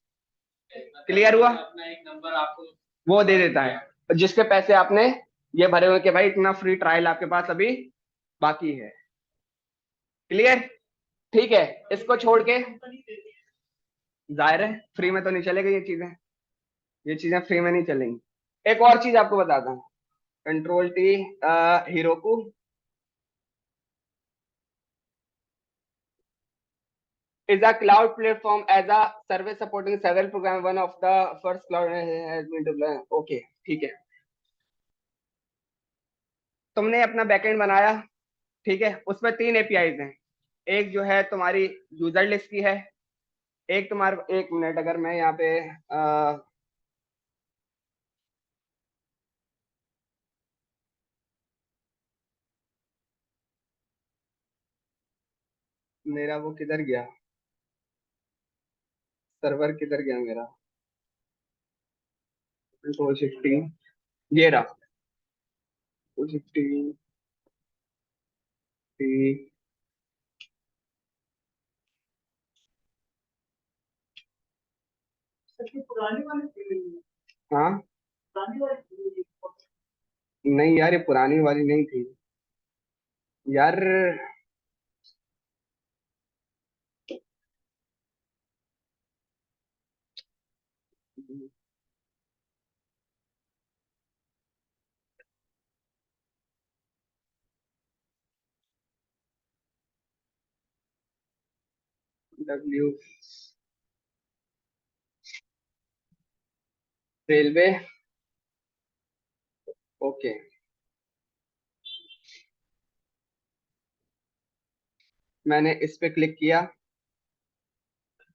क्लियर हुआ। अपना एक नंबर आपको वो दे देता है जिसके पैसे आपने ये भरे हुए कि भाई इतना फ्री ट्रायल आपके पास अभी बाकी है। क्लियर। ठीक है। इसको छोड़ के, जाहिर है फ्री में तो नहीं चलेगा ये चीजें फ्री में नहीं चलेंगी। एक और चीज आपको बताता हूँ, control T, Heroku is a cloud platform as a service supporting several programs. One of the first cloud has been developed. Okay, ठीक है। तुमने अपना बैकएंड बनाया, ठीक है, उसमें 3 एपीआईज हैं। एक जो है तुम्हारी यूजर लिस्ट की है, एक तुम्हारा, एक मिनट, अगर मैं यहाँ पे मेरा वो किधर गया, सर्वर किधर गया मेरा, कंट्रोल शिफ्टिंग, ये रहा, कंट्रोल शिफ्टिंग, सबसे पुरानी वाली थी, हाँ पुरानी वाली थी। नहीं यार, ये पुरानी वाली नहीं थी यार। W railway, okay. मैंने इस पे क्लिक किया।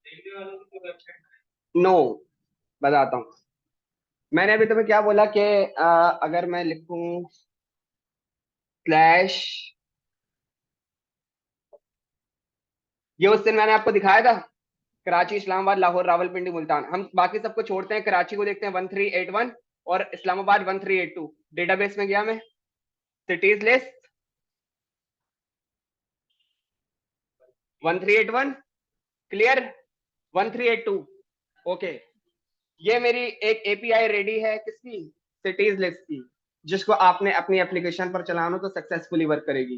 रेलवे वालों की वेबसाइट। नो, बताता हूँ। मैंने अभी तुम्हें क्या बोला कि अगर मैं लिखूं स्लैश, ये उस दिन मैंने आपको दिखाया था, कराची, इस्लामाबाद, लाहौर, रावलपिंडी, मुल्तान। हम बाकी सबको छोड़ते हैं, कराची को देखते हैं 1381 और इस्लामाबाद 1382। डेटाबेस में गया मैं, सिटीज लिस्ट 1381 क्लियर, 1382 ओके। ये मेरी एक एपीआई रेडी है किसकी, सिटीज लिस्ट की, जिसको आपने अपनी एप्लीकेशन पर चलाना तो सक्सेसफुली वर्क करेगी।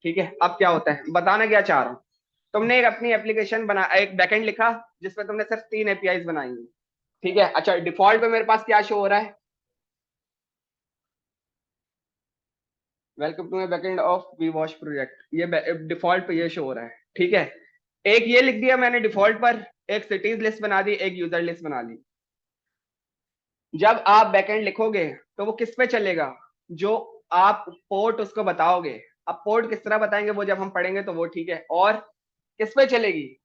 ठीक है, अब क्या होता है बताना क्या चाह रहा हूँ। तुमने एक अपनी एप्लीकेशन बना, एक बैकएंड लिखा जिसमें तुमने सिर्फ 3 एपीआईज बनाई है। ठीक है, अच्छा डिफॉल्ट पे मेरे पास क्या शो हो रहा है, welcome to my backend of WeWash project, ये डिफॉल्ट पे ये शो हो रहा है। ठीक है, एक ये लिख दिया मैंने डिफॉल्ट पर, एक सिटीज लिस्ट बना दी, एक यूजर लिस्ट बना ली। जब आप बैकएंड लिखोगे तो वो किस पे चलेगा, जो आप पोर्ट उसको बताओगे। अब पोर्ट किस तरह बताएंगे वो जब हम पढ़ेंगे तो वो ठीक है। और किस पे चलेगी,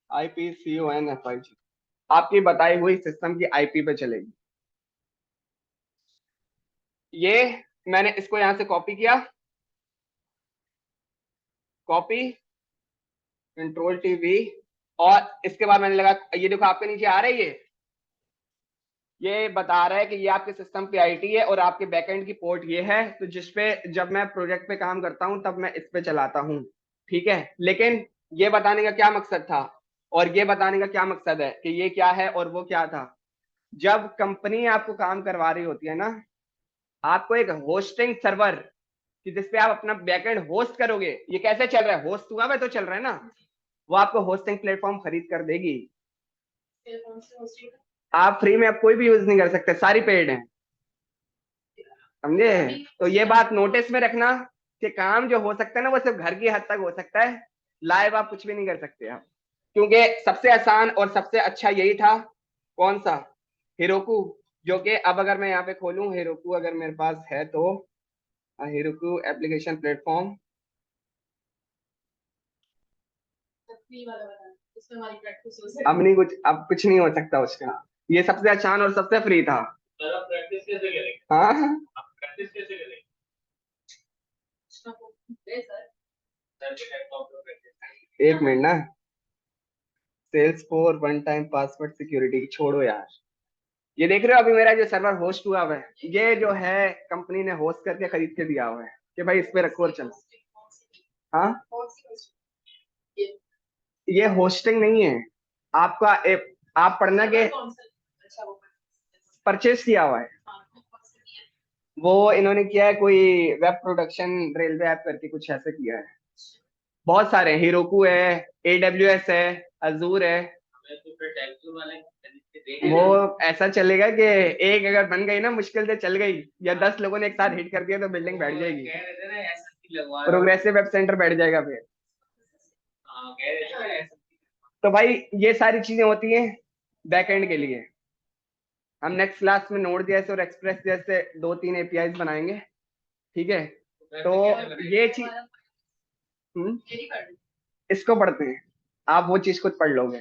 IPCONFIG, आपकी बताई हुई सिस्टम की आईपी पे चलेगी। ये मैंने इसको यहां से कॉपी किया, कॉपी कंट्रोल टीवी, और इसके बाद मैंने लगा, ये देखो आपके नीचे आ रही है, ये बता रहा है कि ये आपके सिस्टम की आईटी है और आपके बैकएंड की पोर्ट ये है, तो जिसपे जब मैं प्रोजेक्ट पे काम करता हूं तब मैं इस पे चलाता हूं। ठीक है, लेकिन ये बताने का क्या मकसद था, और ये बताने का क्या मकसद है कि ये क्या है और वो क्या था। जब कंपनी आपको काम करवा रही होती है ना, आपको एक होस्टिंग सर्वर कि जिसपे आप अपना बैकएंड होस्ट करोगे, ये कैसे चल रहा है, होस्ट हुआ है तो चल रहा है ना, वो आपको होस्टिंग प्लेटफॉर्म खरीद कर देगी। फिर कौन सी hosting का? आप फ्री में अब कोई भी यूज नहीं कर सकते, सारी पेड है, समझे। तो ये बात नोटिस में रखना कि काम जो हो सकता है ना वो सिर्फ घर की हद तक हो सकता है, लाइव आप कुछ भी नहीं कर सकते आप। क्योंकि सबसे आसान और सबसे अच्छा यही था, कौन सा, हेरोकू, जो कि अब अगर मैं यहाँ पे खोलूं हेरोकू, अगर मेरे पास है तो हेरोकू एप्लीकेशन प्लेटफॉर्म, फ्री वाला बता, उसमें हमारी प्रैक्टिस हो अब नहीं कुछ, अब कुछ नहीं हो सकता उसका, ये सबसे आसान और सबसे फ्री था। सर आप प्रैक्टिस कैसे करेंगे, हाँ आप प्रैक्टिस कैसे करेंगे, सकते सर। सर के लैपटॉप पे प्रैक्टिस, एक मिनट ना, sales for one time password security छोड़ो यार, ये देख रहे हो अभी मेरा जो सर्वर होस्ट हुआ हुआ है, ये जो है कंपनी ने होस्ट करके खरीद के दिया हुआ है कि भाई इस पे रखो और चलो। हाँ, ये होस्टिंग नहीं है, आपका आप पढ़ना के परचेज किया हुआ है, वो इन्होंने किया है कोई वेब प्रोडक्शन रेलवे ऐप करके कुछ ऐसे किया है। बहुत सारे हैं, हीरोकू है, AWS है, अजूर है। हमें तो फिर टेक्सचर वाले खरीद के देंगे, वो ऐसा चलेगा कि एक अगर बन गई ना, मुश्किल से चल गई, या 10 लोगों ने एक साथ हिट कर दिया तो बिल्डिंग बैठ जाएगी, कह रहे थे ना ऐसा नहीं लगवा रहा, प्रोग्रेसिव वेब सेंटर बैठ जाएगा फिर। हाँ कह रहे थे ना ऐसा। तो भाई ये सारी चीजें होती हैं बैकएंड के लिए। हम नेक्स्ट क्लास में नोड जैसे और एक्सप्रेस जैसे 2-3 एपीआईज बनाएंगे। ठीक है, तो ये चीज इसको पढ़ते हैं, आप वो चीज खुद पढ़ लोगे।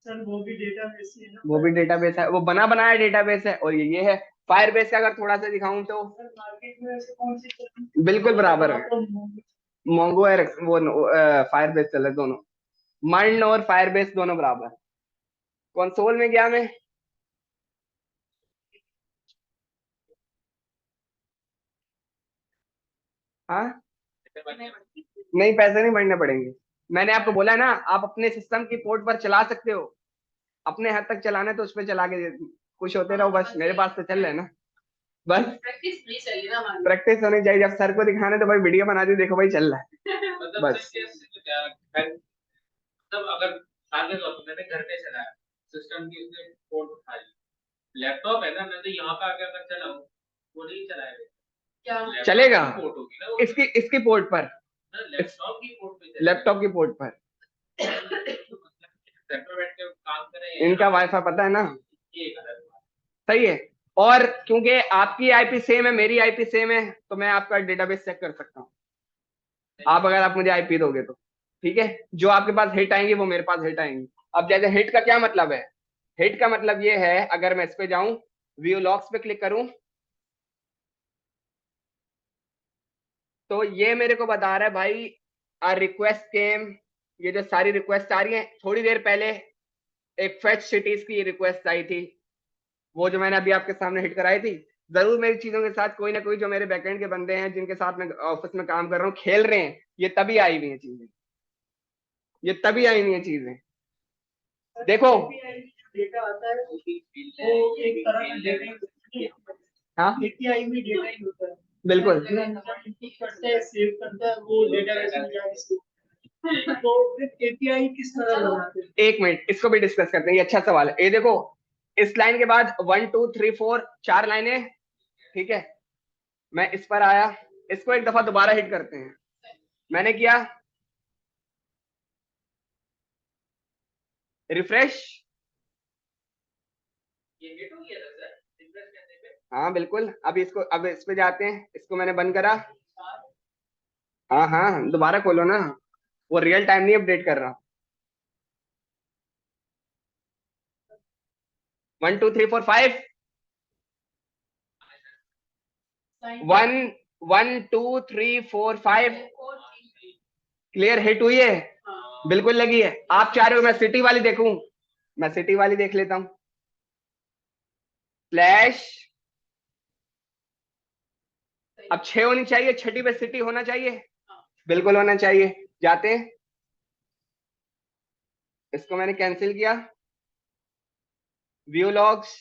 सर वो भी डेटाबेस है ना, वो भी डेटाबेस है, वो बना बनाया डेटाबेस है, और ये है फायरबेस का। अगर थोड़ा सा दिखाऊं तो सर मार्केट में ऐसे कौन सी चल रही है? बिल्कुल बराबर है, तो मोंगो और वो फायरबेस चल रहे दोनों, मर्न और फायरबेस दोनों बराबर। कंसोल में गया मैं, हाँ नहीं पैसे नहीं भरने पड़ेंगे, मैंने आपको बोला ना आप अपने सिस्टम की पोर्ट पर चला सकते हो, अपने हद तक चलाना है तो उस पर चला के खुश होते रहो, बस मेरे पास तो चल रहा है ना, बस प्रैक्टिस नहीं चाहिए ना हमारी। प्रैक्टिस होनी चाहिए। जब सर को दिखाना है तो भाई वीडियो बना दी, देखो भाई चल रहा है मतलब बस। मतलब अगर आगे तो मैंने घर पे चलाया सिस्टम की, उसने पोर्ट उठा ली, लैपटॉप है ना, मैं तो यहाँ पे आके अगर चलाऊं वो नहीं चलाएगा, क्या चलेगा पोर्ट होगी ना इसकी इसकी पोर्ट पर, लैपटॉप की पोर्ट पे, लैपटॉप की पोर्ट पर। लैपटॉप बैठ के काम करें, इनका वाईफाई पता है ना, ये गलत बात। सही है। और क्योंकि आपकी आईपी सेम है, मेरी आईपी सेम है, तो मैं आपका डेटाबेस चेक कर सकता हूँ, आप अगर आप मुझे आईपी दोगे तो। ठीक है, जो आपके पास हिट आएंगी वो मेरे पास हिट आएंगी। अब जैसे हिट का क्या मतलब है, हिट का मतलब ये है, अगर मैं इस पे जाऊं, व्यू लॉग्स पे क्लिक करूं, तो ये मेरे को बता रहा है भाई रिक्वेस्ट केम, ये जो सारी रिक्वेस्ट आ रही है, थोड़ी देर पहले एक फेच सिटीज की रिक्वेस्ट आई थी, वो जो मैंने अभी आपके सामने हिट कराई थी, जरूर मेरी चीजों के साथ कोई ना कोई जो मेरे बैकएंड के बंदे हैं जिनके साथ मैं ऑफिस में काम कर रहा हूँ खेल रहे हैं, ये तभी आई हुई है चीजें, ये तभी आई हुई है चीजें। देखो डेटा आता है वो एक तरह का डेटा, हाँ एपीआई में डेटा ही होता है, बिल्कुल इनपुट करते हैं, सेव करता है, वो डेटाबेस में जाके सेव। तो फिर एपीआई किस तरह बनाते हैं? एक मिनट, इसको भी डिस्कस करते हैं, ये अच्छा सवाल है। ये देखो इस लाइन के बाद 1 2 3 4 4 लाइनें, ठीक है। मैं इस पर आया, इसको एक दफा दोबारा हिट करते हैं। मैंने किया रिफ्रेश, ये हिट हो गया था सर रिफ्रेश करने पे? हाँ बिल्कुल। अब इसको, अब इस पे जाते हैं, इसको मैंने बंद करा, हाँ हाँ दोबारा खोलो ना, वो रियल टाइम नहीं अपडेट कर रहा। 1 2 3 4 5 1 1 2 3 4 5 क्लियर, हिट हुई है, बिल्कुल लगी है। आप चाह रहे हो मैं सिटी वाली देखूं, मैं सिटी वाली देख लेता हूं। स्लैश, अब 6 होनी चाहिए, छठी पे सिटी होना चाहिए, बिल्कुल होना चाहिए। जाते हैं, इसको मैंने कैंसिल किया, view logs,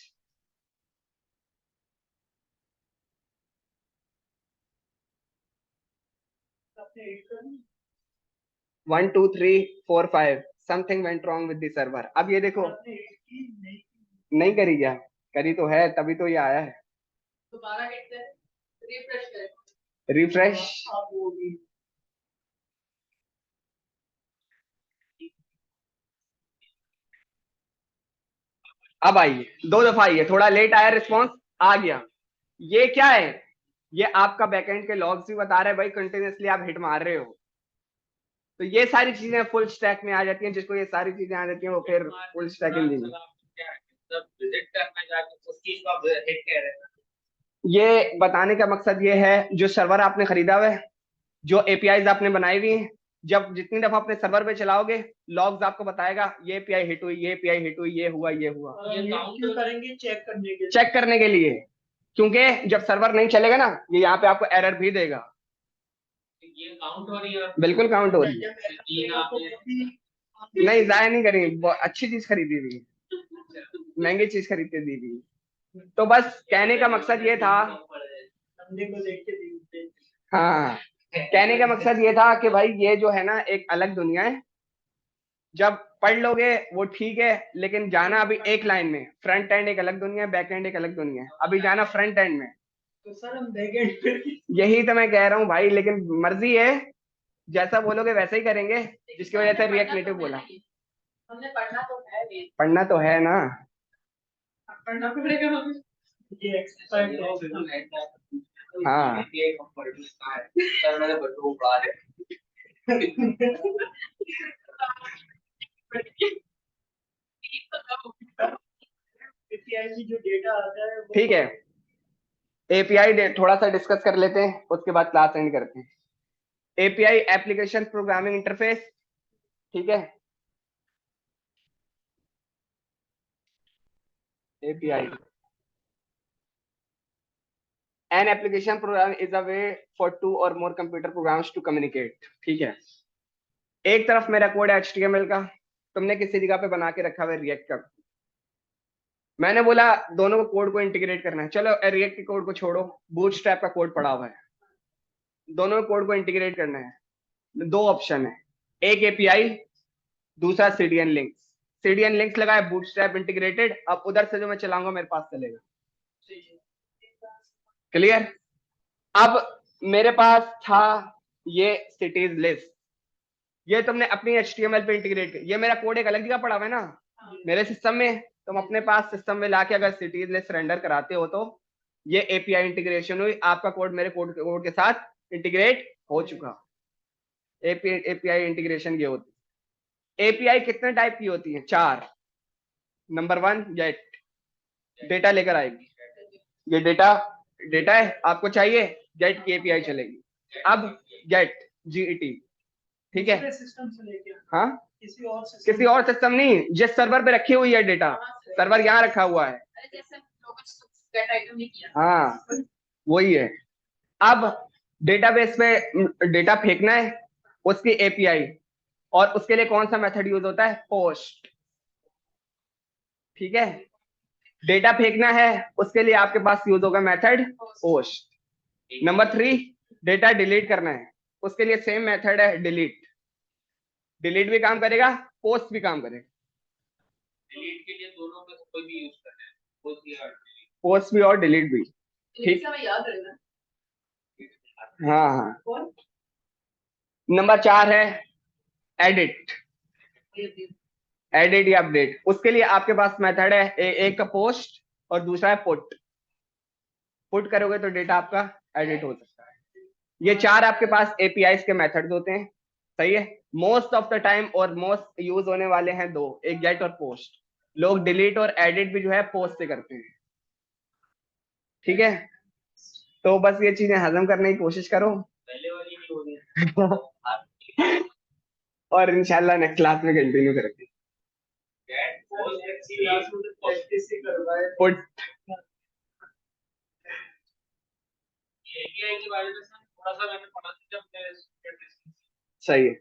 one two three four five, something went wrong with the server. अब ये देखो, नहीं करी क्या? करी तो है, तभी तो ये आया है। दोबारा हिट करें, रिफ्रेश करें, रिफ्रेश, अब आइए, 2 दफा आइए, थोड़ा लेट आया रिस्पॉन्स, आ गया। ये क्या है? ये आपका बैकएंड के लॉग्स भी बता रहे हैं भाई कंटिन्यूअसली आप हिट मार रहे हो। तो ये सारी चीजें फुल स्टैक में आ जाती हैं, जिसको ये सारी चीजें आ जाती हैं वो फिर फुल स्टैक इंजीनियर। विजिट करना जाके उस चीज को आप हिट कह रहे हैं। ये बताने का मकसद ये है, जो सर्वर आपने खरीदा हुआ है, जो एपीआईज आपने बनाई हुई हैं, जब जितनी दफा अपने सर्वर पे चलाओगे लॉग्स आपको बताएगा ये एपीआई हिट हुई, ये एपीआई हिट हुई, ये हुआ, ये हुआ। ये क्यों करेंगे? चेक करने के लिए। चेक करने के लिए, क्योंकि जब सर्वर नहीं चलेगा ना, ये यहाँ पे आपको एरर भी देगा। ये काउंट हो रही है? बिल्कुल काउंट हो रही है। नहीं जाया नहीं करेंगे, अच्छी चीज खरीदी हुई, महंगी चीज खरीद के दी हुई। तो बस कहने का मकसद ये था, हाँ कहने का मकसद ये था कि भाई ये जो है ना एक अलग दुनिया है। जब पढ़ लोगे वो ठीक है, लेकिन जाना अभी एक लाइन में, फ्रंट एंड एक अलग दुनिया है, बैक एंड एक अलग दुनिया है, अभी जाना फ्रंट एंड में। तो सर हम बैक एंड पे यही तो मैं कह रहा हूँ भाई, लेकिन मर्जी है, जैसा बोलोगे वैसा ही करेंगे, जिसकी वजह से रिएक्ट नेटिव बोला। हमने पढ़ना तो है, पढ़ना तो है ना, पढ़ना पड़ेगा हमें। ये एक्सपर्ट हाँ सर मेरे बच्चों को पढ़ा रहे। एपीआई में जो डेटा आता है वो ठीक है। एपीआई थोड़ा सा डिस्कस कर लेते हैं, उसके बाद क्लास एंड करते हैं। एपीआई एप्लीकेशन प्रोग्रामिंग इंटरफेस, ठीक है। API an application program is a way for 2 or more computer programs to communicate, ठीक है। एक तरफ मेरा कोड है HTML का, तुमने किसी जगह पे बना के रखा हुआ है रिएक्ट का। मैंने बोला दोनों को कोड को इंटीग्रेट करना है, चलो रिएक्ट के कोड को छोड़ो, बूटस्ट्रैप का कोड पड़ा हुआ है, दोनों कोड को इंटीग्रेट करना है। 2 ऑप्शन है, एक एपीआई, दूसरा सीडीएन लिंक्स। सीडीएन लिंक्स लगाए, बूटस्ट्रैप इंटीग्रेटेड, अब उधर से जो मैं चलाऊंगा मेरे पास चलेगा। क्लियर? अब मेरे पास था ये सिटीज लिस्ट, ये तुमने अपनी HTML पे इंटीग्रेट कर, ये मेरा कोड एक अलग जगह पड़ा हुआ है ना मेरे सिस्टम में, तुम अपने पास सिस्टम में लाके अगर सिटीज लिस्ट रेंडर कराते हो तो ये एपीआई इंटीग्रेशन हुई, आपका कोड मेरे कोड के साथ इंटीग्रेट हो चुका। एपीआई इंटीग्रेशन ये होती है। एपीआई कितने टाइप की होती है? 4। नंबर 1 गेट, डेटा लेकर आएगी, ये डेटा है आपको चाहिए, गेट की एपीआई चलेगी। अब गेट जीईटी, ठीक है, सिस्टम से लेके हाँ किसी और सिस्टम नहीं, जिस सर्वर पे रखी हुई है डेटा, सर्वर यहाँ रखा हुआ है, गेट आइटम नहीं किया। हाँ वही है। अब डेटाबेस पे डेटा फेंकना है, उसकी एपीआई, और उसके लिए कौन सा मेथड यूज होता है? पोस्ट। ठीक है, डेटा फेंकना है उसके लिए आपके पास यूज होगा method post. Number 3, data delete करना है, उसके लिए सेम मेथड है डिलीट। डिलीट भी काम करेगा, पोस्ट भी काम करेगा। डिलीट के लिए दोनों में से कोई भी यूज करना है, पोस्ट भी और delete। पोस्ट भी और डिलीट भी। ठीक, सब याद रहना। हाँ हाँ। नंबर 4 है एडिट। एडिट या अपडेट, उसके लिए आपके पास मेथड है एक का पोस्ट और दूसरा है पुट। पुट करोगे तो डेटा आपका एडिट हो सकता है। ये 4 आपके पास एपीआईज के मेथड्स होते हैं, सही है। मोस्ट ऑफ द टाइम और मोस्ट यूज होने वाले हैं 2, एक गेट और पोस्ट। लोग डिलीट और एडिट भी जो है पोस्ट से करते हैं। ठीक है, तो बस ये चीजें हजम करने की कोशिश करो पहले वाली नहीं हो रही। और इंशाल्लाह नेक्स्ट क्लास में कंटिन्यू करेंगे। गेट पोस्ट क्लास में तो प्रैक्टिस ही करवाए। पुट, एपीआई के बारे में सर थोड़ा सा मैंने पढ़ा था जब मैं सही है।